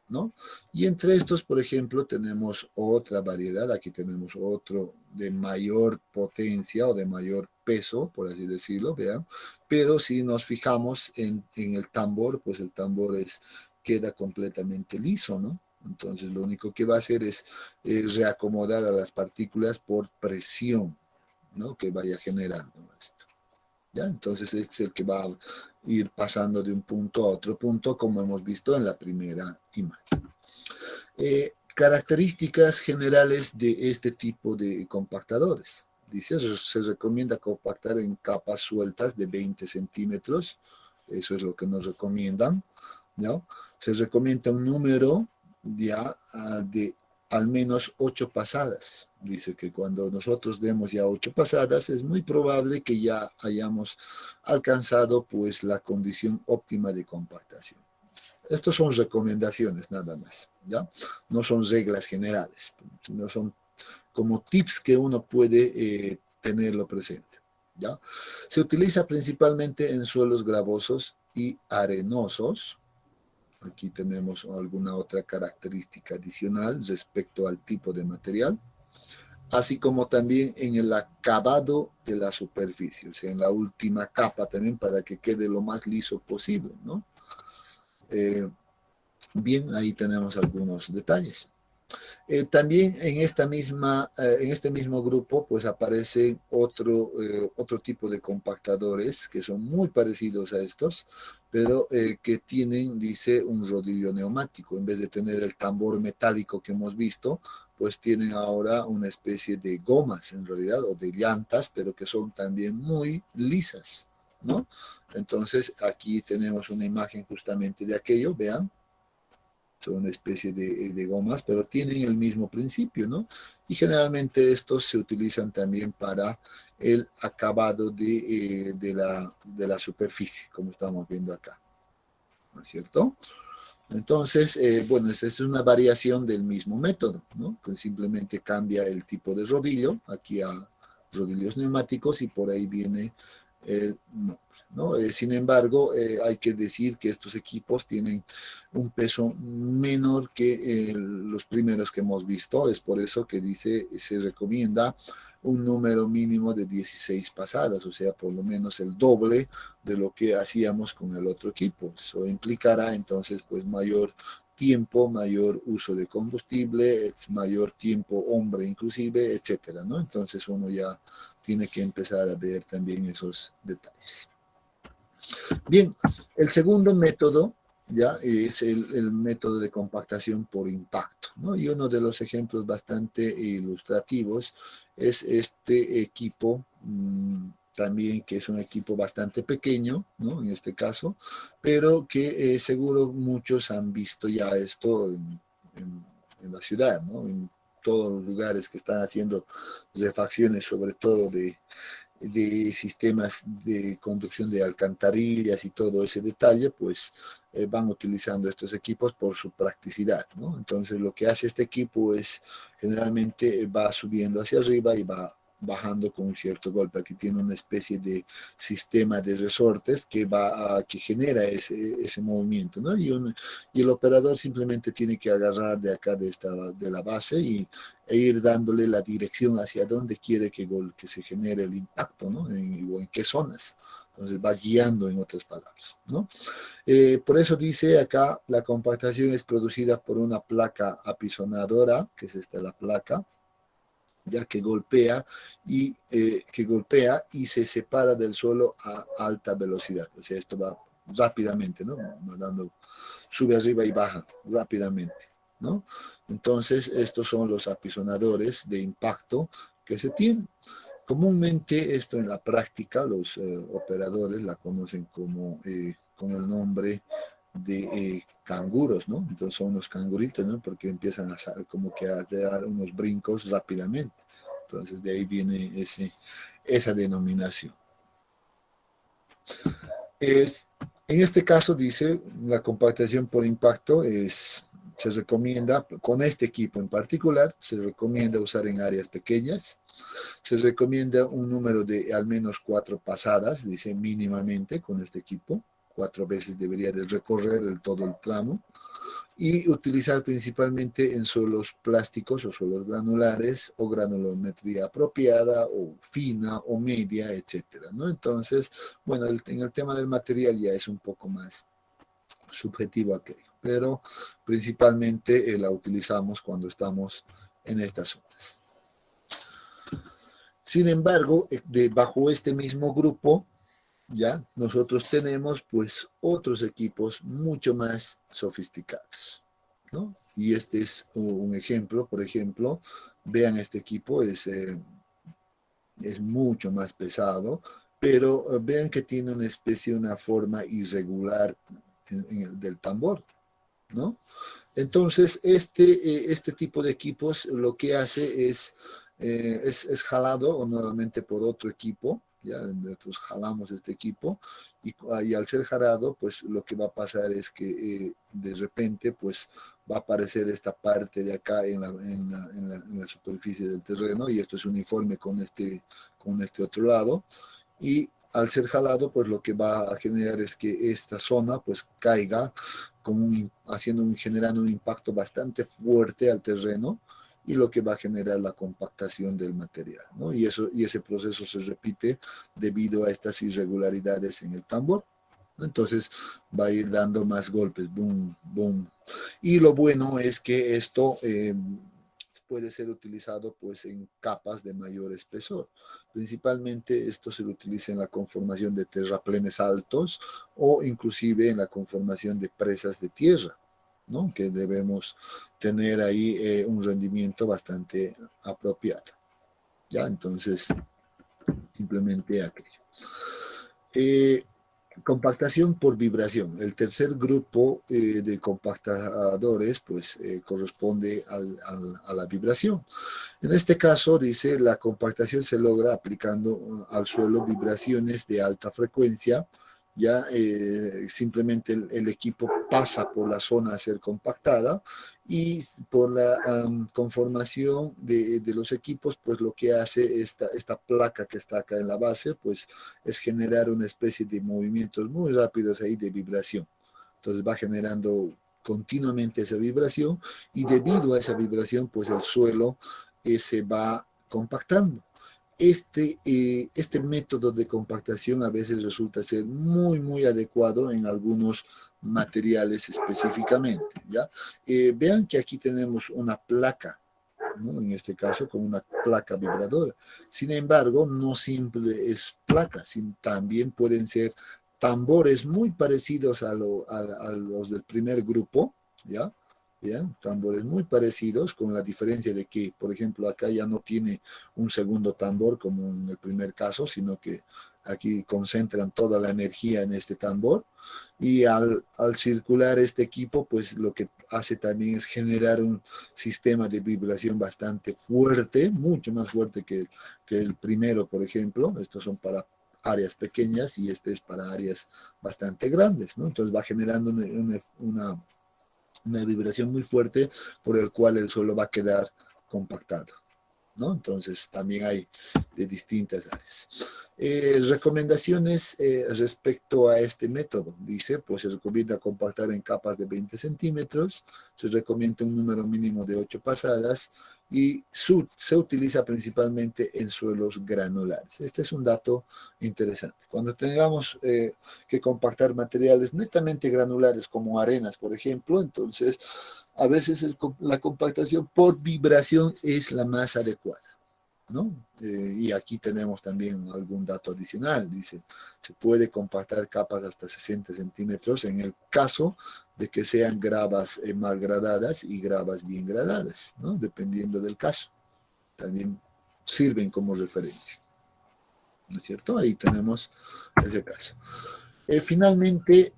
¿no? Y entre estos, por ejemplo, tenemos otra variedad, aquí tenemos otro de mayor potencia o de mayor peso, por así decirlo, vean, pero si nos fijamos en el tambor, pues el tambor queda completamente liso, ¿no? Entonces lo único que va a hacer es reacomodar a las partículas por presión, ¿no? Que vaya generando esto. ¿Ya? Entonces este es el que va a ir pasando de un punto a otro punto, como hemos visto en la primera imagen. Características generales de este tipo de compactadores. Dice, se recomienda compactar en capas sueltas de 20 centímetros. Eso es lo que nos recomiendan, ¿no? Se recomienda un número ya de al menos 8 pasadas. Dice que cuando nosotros demos ya 8 pasadas, es muy probable que ya hayamos alcanzado pues la condición óptima de compactación. Estos son recomendaciones nada más, ¿ya? No son reglas generales, sino son como tips que uno puede tenerlo presente, ¿ya? Se utiliza principalmente en suelos gravosos y arenosos, Aquí tenemos alguna otra característica adicional respecto al tipo de material, así como también en el acabado de la superficie, o sea, en la última capa también para que quede lo más liso posible, ¿no? Bien, ahí tenemos algunos detalles. También en este mismo grupo pues aparece otro tipo de compactadores que son muy parecidos a estos, pero que tienen, dice, un rodillo neumático. En vez de tener el tambor metálico que hemos visto, pues tienen ahora una especie de gomas en realidad, o de llantas, pero que son también muy lisas, ¿no? Entonces aquí tenemos una imagen justamente de aquello, vean. Son una especie de gomas, pero tienen el mismo principio, ¿no? Y generalmente estos se utilizan también para el acabado de la superficie, como estamos viendo acá, ¿no es cierto? Entonces, bueno, esta es una variación del mismo método, ¿no? Que simplemente cambia el tipo de rodillo, aquí a rodillos neumáticos, y por ahí viene el nombre, ¿no? Sin embargo, hay que decir que estos equipos tienen un peso menor que los primeros que hemos visto. Es por eso que dice, se recomienda un número mínimo de 16 pasadas, o sea, por lo menos el doble de lo que hacíamos con el otro equipo. Eso implicará entonces pues mayor tiempo, mayor uso de combustible, mayor tiempo hombre inclusive, etcétera, ¿no? Entonces uno ya tiene que empezar a ver también esos detalles. Bien, el segundo método ya es el método de compactación por impacto, ¿no? Y uno de los ejemplos bastante ilustrativos es este equipo, también que es un equipo bastante pequeño, ¿no? En este caso, pero que seguro muchos han visto ya esto en la ciudad, ¿no? En todos los lugares que están haciendo refacciones, sobre todo de sistemas de conducción de alcantarillas y todo ese detalle, pues van utilizando estos equipos por su practicidad, ¿no? Entonces lo que hace este equipo es generalmente va subiendo hacia arriba y va bajando con un cierto golpe. Aquí tiene una especie de sistema de resortes que genera ese movimiento, ¿no? Y el operador simplemente tiene que agarrar de acá de la base e ir dándole la dirección hacia dónde quiere que se genere el impacto, ¿no? O en qué zonas. Entonces va guiando, en otras palabras, ¿no? Por eso dice acá, la compactación es producida por una placa apisonadora, que es esta la placa, ya que golpea y se separa del suelo a alta velocidad. O sea, esto va rápidamente, ¿no? Sube arriba y baja rápidamente, ¿no? Entonces, estos son los apisonadores de impacto que se tienen. Comúnmente esto en la práctica los operadores la conocen como con el nombre de canguros, ¿no? Entonces son unos canguritos, ¿no? Porque empiezan como que a dar unos brincos rápidamente. Entonces de ahí viene esa denominación. En este caso dice, la compactación por impacto se recomienda, con este equipo en particular, se recomienda usar en áreas pequeñas. Se recomienda un número de al menos 4 pasadas, dice mínimamente con este equipo. 4 veces debería de recorrer todo el tramo. Y utilizar principalmente en suelos plásticos o suelos granulares o granulometría apropiada o fina o media, etcétera, ¿no? Entonces, bueno, en el tema del material ya es un poco más subjetivo aquello, pero principalmente la utilizamos cuando estamos en estas zonas. Sin embargo, bajo este mismo grupo, ya nosotros tenemos pues otros equipos mucho más sofisticados, ¿no? Y este es un ejemplo, por ejemplo, vean este equipo, es mucho más pesado, pero vean que tiene una forma irregular del tambor, ¿no? Entonces, este tipo de equipos lo que hace es jalado o nuevamente por otro equipo, ya nosotros jalamos este equipo y al ser jalado, pues lo que va a pasar es que de repente, pues va a aparecer esta parte de acá en la superficie del terreno y esto es uniforme con este otro lado y al ser jalado, pues lo que va a generar es que esta zona pues caiga generando un impacto bastante fuerte al terreno, y lo que va a generar la compactación del material, ¿no? Y ese proceso se repite debido a estas irregularidades en el tambor. Entonces va a ir dando más golpes, boom, boom. Y lo bueno es que esto puede ser utilizado pues en capas de mayor espesor. Principalmente esto se lo utiliza en la conformación de terraplenes altos o inclusive en la conformación de presas de tierra, ¿no? Que debemos tener ahí un rendimiento bastante apropiado. Ya, entonces, simplemente aquello. Compactación por vibración. El tercer grupo de compactadores pues corresponde a la vibración. En este caso dice la compactación se logra aplicando al suelo vibraciones de alta frecuencia. Ya simplemente el equipo pasa por la zona a ser compactada, y por la conformación de los equipos, pues lo que hace esta placa que está acá en la base, pues es generar una especie de movimientos muy rápidos ahí de vibración. Entonces va generando continuamente esa vibración, y debido a esa vibración, pues el suelo se va compactando. Este método de compactación a veces resulta ser muy, muy adecuado en algunos materiales específicamente, ¿ya? Vean que aquí tenemos una placa, ¿no? En este caso con una placa vibradora. Sin embargo, no siempre es placa, también pueden ser tambores muy parecidos a los del primer grupo, ¿ya? Bien, tambores muy parecidos, con la diferencia de que, por ejemplo, acá ya no tiene un segundo tambor como en el primer caso, sino que aquí concentran toda la energía en este tambor, y al circular este equipo, pues lo que hace también es generar un sistema de vibración bastante fuerte, mucho más fuerte que el primero, por ejemplo. Estos son para áreas pequeñas y este es para áreas bastante grandes, ¿no? Entonces va generando una vibración muy fuerte, por el cual el suelo va a quedar compactado, ¿no? Entonces también hay de distintas áreas. Recomendaciones respecto a este método. Dice, pues se recomienda compactar en capas de 20 centímetros, se recomienda un número mínimo de 8 pasadas, y se utiliza principalmente en suelos granulares. Este es un dato interesante. Cuando tengamos que compactar materiales netamente granulares como arenas, por ejemplo, entonces a veces la compactación por vibración es la más adecuada, ¿no? Y aquí tenemos también algún dato adicional. Dice, se puede compactar capas hasta 60 centímetros en el caso de que sean gravas mal gradadas y gravas bien gradadas, ¿no? Dependiendo del caso. También sirven como referencia, ¿no es cierto? Ahí tenemos ese caso. Finalmente,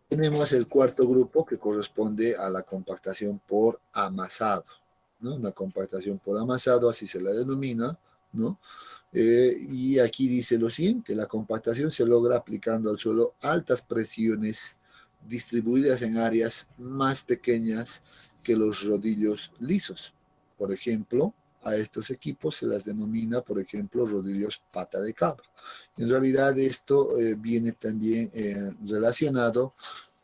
tenemos el cuarto grupo, que corresponde a la compactación por amasado, ¿no? Una compactación por amasado, así se la denomina, ¿no? Y aquí dice lo siguiente: la compactación se logra aplicando al suelo altas presiones distribuidas en áreas más pequeñas que los rodillos lisos. Por ejemplo, a estos equipos se las denomina, por ejemplo, rodillos pata de cabra. En realidad esto viene también relacionado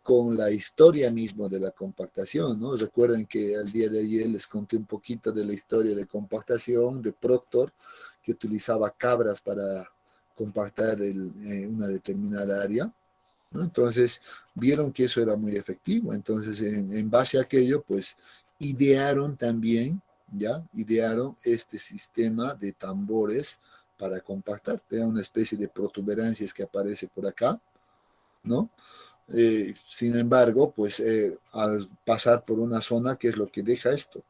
con la historia misma de la compactación, ¿no? Recuerden que el día de ayer les conté un poquito de la historia de compactación de Proctor, que utilizaba cabras para compactar una determinada área, ¿no? Entonces vieron que eso era muy efectivo. Entonces en base a aquello, pues idearon también, ¿ya? Idearon este sistema de tambores para compactar. Era una especie de protuberancias que aparece por acá, ¿no? Sin embargo, pues al pasar por una zona, ¿qué es lo que deja esto?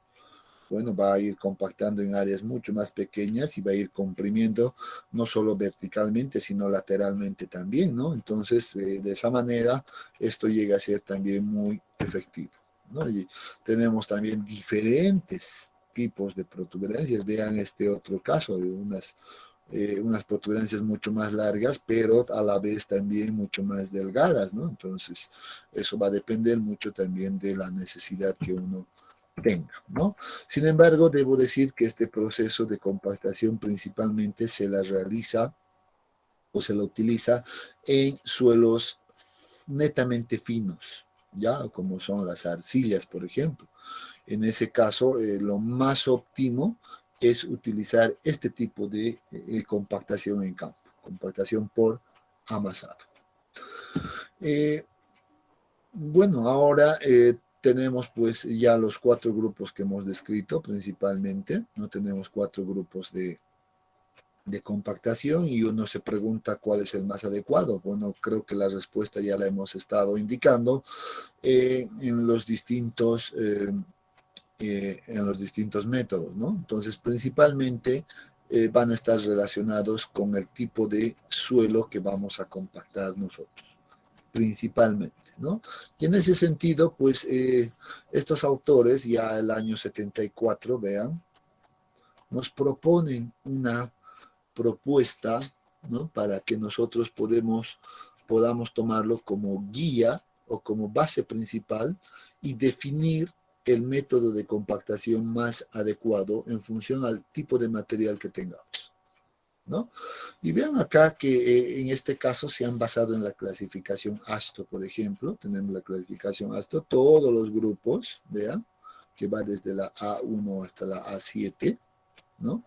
Bueno, va a ir compactando en áreas mucho más pequeñas, y va a ir comprimiendo no solo verticalmente, sino lateralmente también, ¿no? Entonces, de esa manera, esto llega a ser también muy efectivo, ¿no? Y tenemos también diferentes tipos de protuberancias. Vean este otro caso de unas protuberancias mucho más largas, pero a la vez también mucho más delgadas, ¿no? Entonces, eso va a depender mucho también de la necesidad que uno tenga, ¿no? Sin embargo, debo decir que este proceso de compactación principalmente se la realiza o se la utiliza en suelos netamente finos, ya como son las arcillas, por ejemplo. En ese caso, lo más óptimo es utilizar este tipo de compactación en campo, compactación por amasado. Bueno, ahora tenemos pues ya los 4 grupos que hemos descrito principalmente, no tenemos 4 grupos de compactación y uno se pregunta cuál es el más adecuado. Bueno, creo que la respuesta ya la hemos estado indicando en los distintos métodos, ¿no? Entonces, principalmente van a estar relacionados con el tipo de suelo que vamos a compactar nosotros, principalmente, ¿no? Y en ese sentido, pues, estos autores, ya el año 74, vean, nos proponen una propuesta, ¿no? Para que nosotros podamos tomarlo como guía o como base principal y definir el método de compactación más adecuado en función al tipo de material que tengamos, ¿no? Y vean acá que en este caso se han basado en la clasificación ASTO, por ejemplo. Tenemos la clasificación ASTO, todos los grupos, vean, que va desde la A1 hasta la A7, ¿no?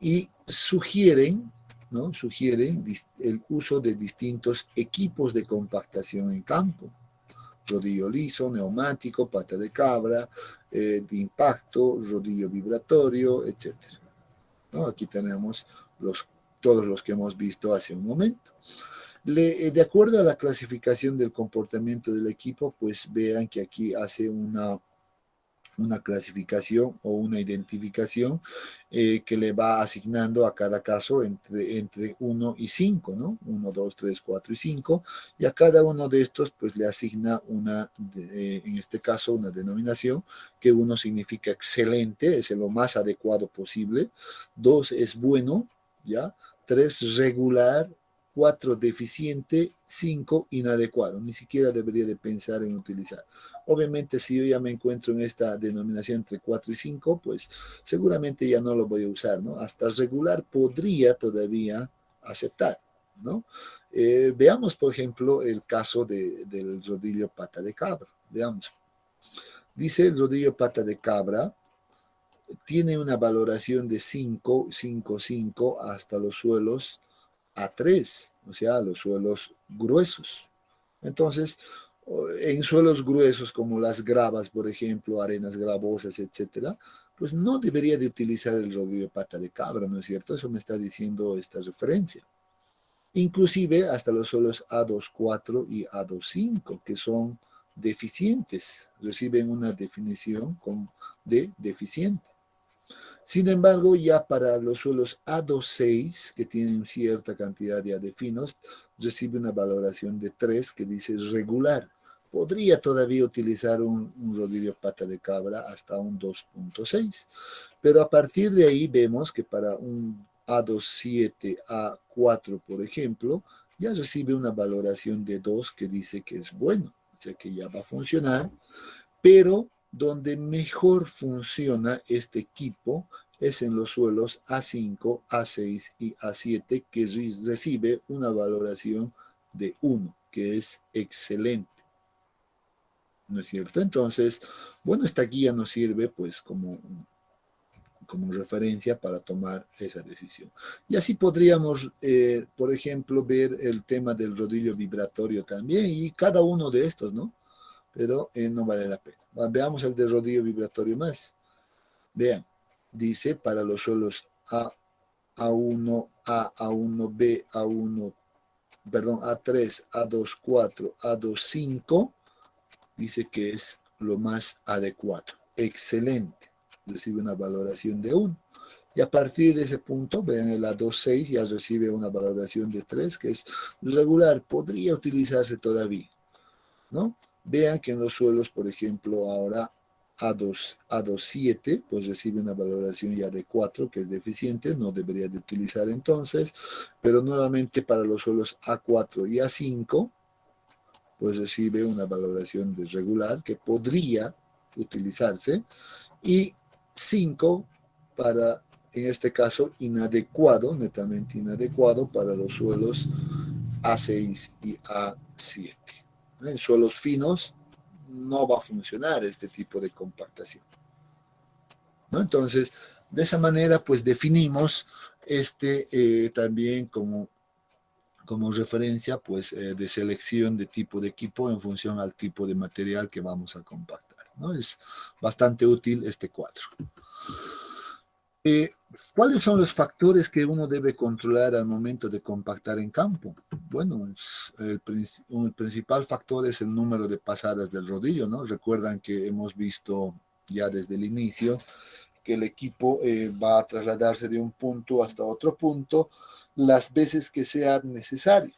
Y sugieren, ¿no? Sugieren el uso de distintos equipos de compactación en campo. Rodillo liso, neumático, pata de cabra, de impacto, rodillo vibratorio, etc. ¿No? Aquí tenemos todos los que hemos visto hace un momento. De acuerdo a la clasificación del comportamiento del equipo, pues vean que aquí hace una clasificación o una identificación que le va asignando a cada caso entre 1 y 5, ¿no? 1, 2, 3, 4 y 5, y a cada uno de estos pues le asigna en este caso una denominación, que 1 significa excelente, es lo más adecuado posible, 2 es bueno, ¿ya? 3 regular, 4 deficiente, 5 inadecuado. Ni siquiera debería de pensar en utilizar. Obviamente, si yo ya me encuentro en esta denominación entre 4 y 5, pues seguramente ya no lo voy a usar, ¿no? Hasta regular podría todavía aceptar, ¿no? Veamos, por ejemplo, el caso del rodillo pata de cabra. Veamos. Dice el rodillo pata de cabra tiene una valoración de 5, 5, 5 hasta los suelos A3, o sea, los suelos gruesos. Entonces, en suelos gruesos como las gravas, por ejemplo, arenas gravosas, etcétera, pues no debería de utilizar el rodillo pata de cabra, ¿no es cierto? Eso me está diciendo esta referencia. Inclusive hasta los suelos A24 y A25, que son deficientes, reciben una definición de deficiente. Sin embargo, ya para los suelos A26, que tienen cierta cantidad de adefinos, recibe una valoración de 3 que dice regular. Podría todavía utilizar un rodillo pata de cabra hasta un 2.6. Pero a partir de ahí vemos que para un A27, A4, por ejemplo, ya recibe una valoración de 2 que dice que es bueno, o sea que ya va a funcionar, pero donde mejor funciona este equipo es en los suelos A5, A6 y A7, que recibe una valoración de 1, que es excelente, ¿no es cierto? Entonces, bueno, esta guía nos sirve pues como referencia para tomar esa decisión. Y así podríamos, por ejemplo, ver el tema del rodillo vibratorio también y cada uno de estos, ¿no? Pero no vale la pena. Veamos el de rodillo vibratorio más. Vean, dice para los suelos A1, A1B, A3, A24, A25, dice que es lo más adecuado. Excelente. Recibe una valoración de 1. Y a partir de ese punto, vean el A26 ya recibe una valoración de 3, que es regular. Podría utilizarse todavía, ¿no? Vean que en los suelos, por ejemplo, ahora A27, pues recibe una valoración ya de 4, que es deficiente, no debería de utilizar entonces, pero nuevamente para los suelos A4 y A5, pues recibe una valoración de regular que podría utilizarse, y 5 para, en este caso, inadecuado, netamente inadecuado para los suelos A6 y A7. En suelos finos no va a funcionar este tipo de compactación, ¿no? Entonces, de esa manera, pues definimos también como referencia, pues, de selección de tipo de equipo en función al tipo de material que vamos a compactar, ¿no? Es bastante útil este cuadro. ¿Cuáles son los factores que uno debe controlar al momento de compactar en campo? Bueno, el principal factor es el número de pasadas del rodillo, ¿no? Recuerdan que hemos visto ya desde el inicio que el equipo va a trasladarse de un punto hasta otro punto las veces que sea necesario.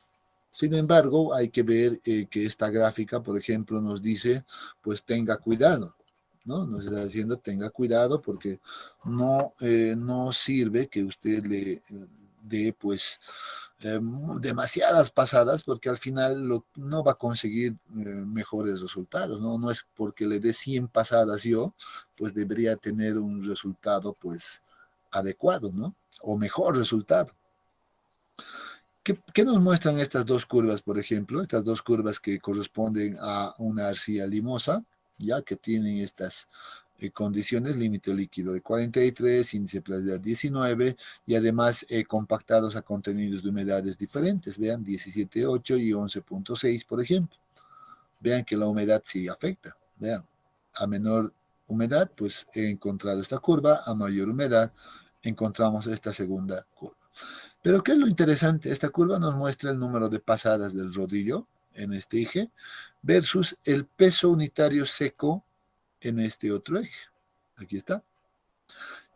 Sin embargo, hay que ver que esta gráfica, por ejemplo, nos dice, pues tenga cuidado, ¿no? Nos está diciendo, tenga cuidado porque no sirve que usted le dé, pues, demasiadas pasadas porque al final no va a conseguir mejores resultados, ¿no? No es porque le dé 100 pasadas yo, pues debería tener un resultado, pues, adecuado, ¿no? O mejor resultado. ¿Qué nos muestran estas dos curvas, por ejemplo? Estas dos curvas que corresponden a una arcilla limosa, ya que tienen estas condiciones, límite líquido de 43, índice de plasticidad 19, y además compactados a contenidos de humedades diferentes, vean, 17.8 y 11.6, por ejemplo. Vean que la humedad sí afecta, vean, a menor humedad, pues he encontrado esta curva, a mayor humedad encontramos esta segunda curva. Pero ¿qué es lo interesante? Esta curva nos muestra el número de pasadas del rodillo en este eje versus el peso unitario seco en este otro eje. Aquí está.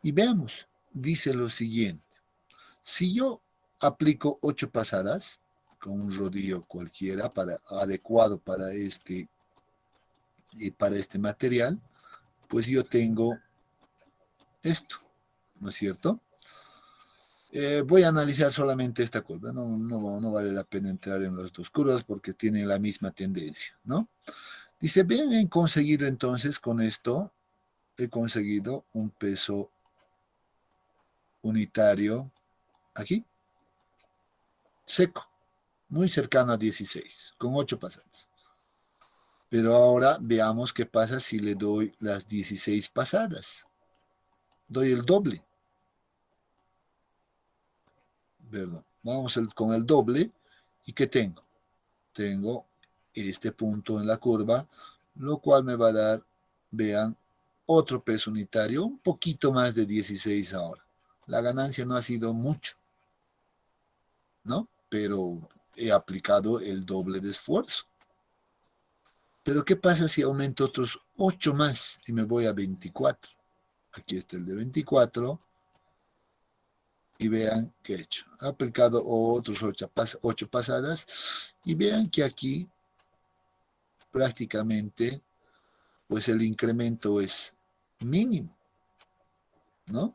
Y veamos, dice lo siguiente. Si yo aplico 8 pasadas con un rodillo cualquiera adecuado para este material, pues yo tengo esto, ¿no es cierto? Voy a analizar solamente esta curva, no vale la pena entrar en las dos curvas porque tienen la misma tendencia, ¿no? Dice, bien, he conseguido entonces con esto, he conseguido un peso unitario aquí, seco, muy cercano a 16, con 8 pasadas. Pero ahora veamos qué pasa si le doy las 16 pasadas. Doy el doble. Perdón, vamos con el doble. ¿Y qué tengo? Tengo este punto en la curva, lo cual me va a dar, vean, otro peso unitario, un poquito más de 16 ahora. La ganancia no ha sido mucho, ¿no? Pero he aplicado el doble de esfuerzo. Pero ¿qué pasa si aumento otros 8 más y me voy a 24? Aquí está el de 24. Y vean qué he hecho. He aplicado otros 8 pasadas y vean que aquí prácticamente pues el incremento es mínimo, ¿no?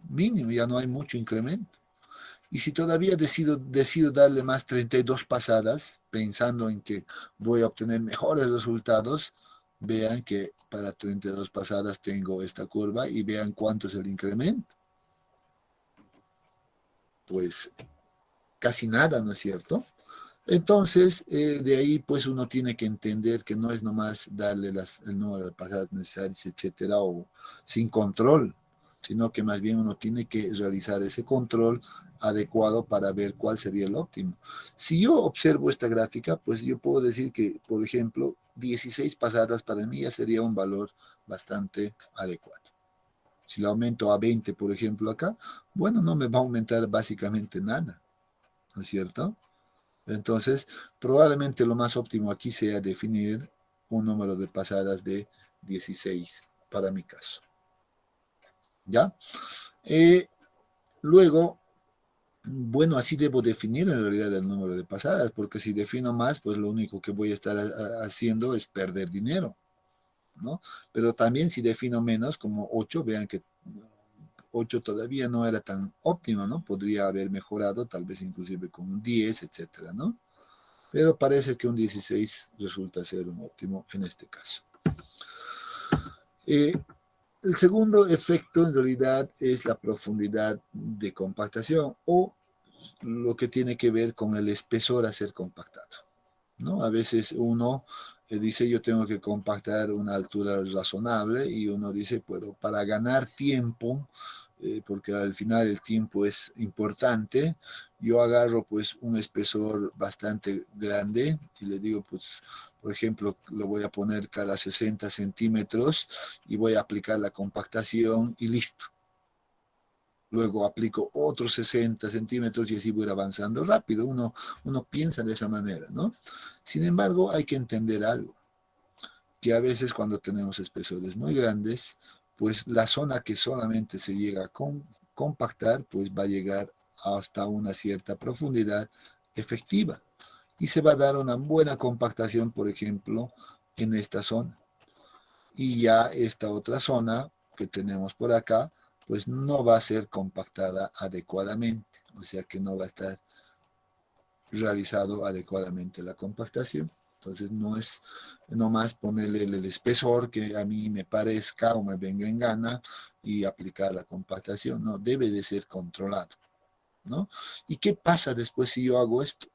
Mínimo, ya no hay mucho incremento. Y si todavía decido darle más 32 pasadas, pensando en que voy a obtener mejores resultados, vean que para 32 pasadas tengo esta curva y vean cuánto es el incremento. Pues casi nada, ¿no es cierto? Entonces, de ahí pues uno tiene que entender que no es nomás darle el número de pasadas necesarias, etcétera, o sin control, sino que más bien uno tiene que realizar ese control adecuado para ver cuál sería el óptimo. Si yo observo esta gráfica, pues yo puedo decir que, por ejemplo, 16 pasadas para mí ya sería un valor bastante adecuado. Si lo aumento a 20, por ejemplo, acá, bueno, no me va a aumentar básicamente nada, ¿no es cierto? Entonces, probablemente lo más óptimo aquí sea definir un número de pasadas de 16 para mi caso. ¿Ya? Luego, bueno, así debo definir en realidad el número de pasadas, porque si defino más, pues lo único que voy a estar haciendo es perder dinero, ¿no? Pero también si defino menos, como 8, vean que 8 todavía no era tan óptimo, ¿no? Podría haber mejorado, tal vez inclusive con un 10, etcétera, ¿no? Pero parece que un 16 resulta ser un óptimo en este caso. Eh, el segundo efecto en realidad es la profundidad de compactación o lo que tiene que ver con el espesor a ser compactado, ¿no? A veces uno dice yo tengo que compactar una altura razonable y uno dice, pero para ganar tiempo, porque al final el tiempo es importante, yo agarro pues un espesor bastante grande y le digo pues, por ejemplo, lo voy a poner cada 60 centímetros y voy a aplicar la compactación y listo. Luego aplico otros 60 centímetros y así voy avanzando rápido. Uno piensa de esa manera, ¿no? Sin embargo, hay que entender algo, que a veces cuando tenemos espesores muy grandes, pues la zona que solamente se llega a compactar, pues va a llegar hasta una cierta profundidad efectiva. Y se va a dar una buena compactación, por ejemplo, en esta zona. Y ya esta otra zona que tenemos por acá, pues no va a ser compactada adecuadamente, o sea que no va a estar realizado adecuadamente la compactación. Entonces no es nomás ponerle el espesor que a mí me parezca o me venga en gana y aplicar la compactación, no, debe de ser controlado, ¿no? ¿Y qué pasa después si yo hago esto?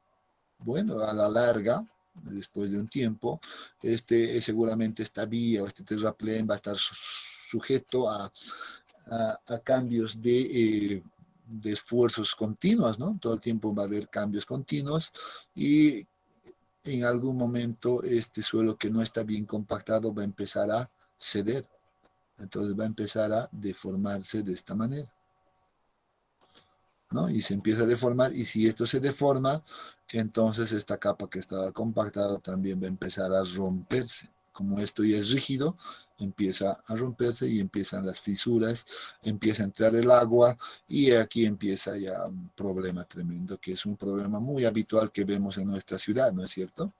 Bueno, a la larga, después de un tiempo, seguramente esta vía o este terraplén va a estar sujeto a cambios de esfuerzos continuos, ¿no? Todo el tiempo va a haber cambios continuos y en algún momento este suelo que no está bien compactado va a empezar a ceder. Entonces va a empezar a deformarse de esta manera, ¿no? Y se empieza a deformar, y si esto se deforma, entonces esta capa que estaba compactada también va a empezar a romperse. Como esto ya es rígido, empieza a romperse y empiezan las fisuras, empieza a entrar el agua y aquí empieza ya un problema tremendo, que es un problema muy habitual que vemos en nuestra ciudad, ¿no es cierto?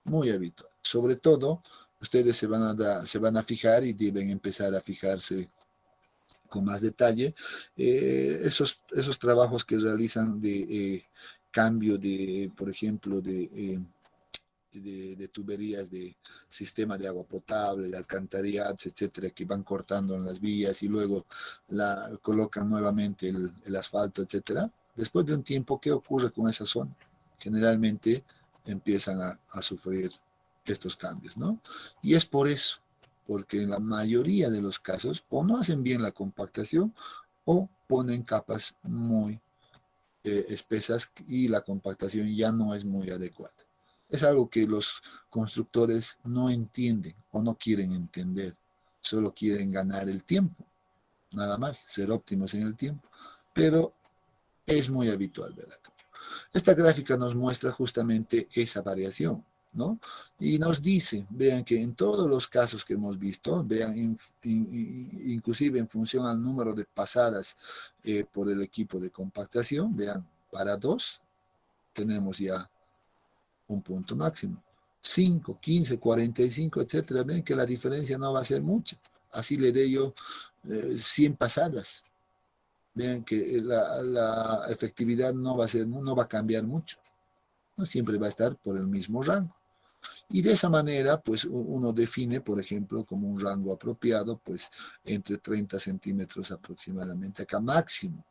Muy habitual. Sobre todo, ustedes se van a fijar y deben empezar a fijarse con más detalle, esos trabajos que realizan de cambio de, por ejemplo, de tuberías de sistema de agua potable, de alcantarillados, etcétera, que van cortando en las vías y luego colocan nuevamente el asfalto, etcétera. Después de un tiempo, ¿qué ocurre con esa zona? Generalmente empiezan a sufrir estos cambios, ¿no? Y es por eso, porque en la mayoría de los casos o no hacen bien la compactación o ponen capas muy espesas y la compactación ya no es muy adecuada. Es algo que los constructores no entienden o no quieren entender, solo quieren ganar el tiempo, nada más, ser óptimos en el tiempo, pero es muy habitual ver acá. Esta gráfica nos muestra justamente esa variación, ¿no? Y nos dice, vean que en todos los casos que hemos visto, vean, inclusive en función al número de pasadas por el equipo de compactación, vean, para 2 tenemos ya un punto máximo. 5, 15, 45, etcétera. Ven que la diferencia no va a ser mucha. Así le dé yo 100 pasadas. Vean que la efectividad no va a ser, no va a cambiar mucho. No siempre va a estar por el mismo rango. Y de esa manera, pues uno define, por ejemplo, como un rango apropiado, pues entre 30 centímetros aproximadamente, acá máximo.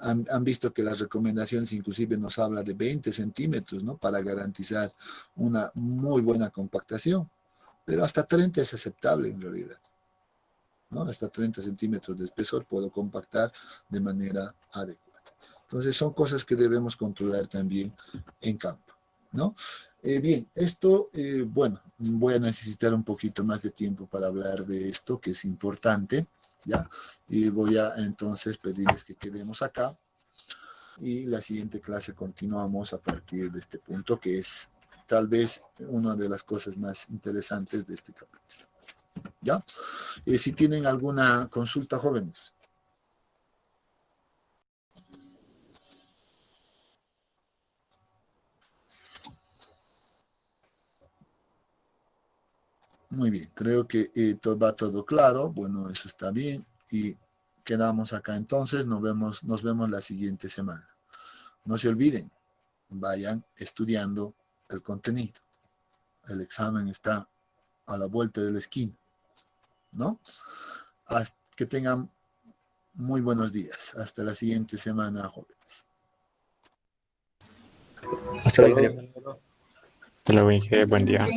Han visto que las recomendaciones inclusive nos habla de 20 centímetros, ¿no? Para garantizar una muy buena compactación. Pero hasta 30 es aceptable en realidad, ¿no? Hasta 30 centímetros de espesor puedo compactar de manera adecuada. Entonces son cosas que debemos controlar también en campo, ¿no? Bien, esto, bueno, voy a necesitar un poquito más de tiempo para hablar de esto, que es importante, ¿ya? Y voy a entonces pedirles que quedemos acá y la siguiente clase continuamos a partir de este punto, que es tal vez una de las cosas más interesantes de este capítulo, ¿ya? Si tienen alguna consulta, jóvenes. Muy bien, creo que va todo claro. Bueno, eso está bien. Y quedamos acá entonces. Nos vemos la siguiente semana. No se olviden, vayan estudiando el contenido. El examen está a la vuelta de la esquina. ¿no? Que tengan muy buenos días. Hasta la siguiente semana, jóvenes. Hasta luego, Inge. Buen día.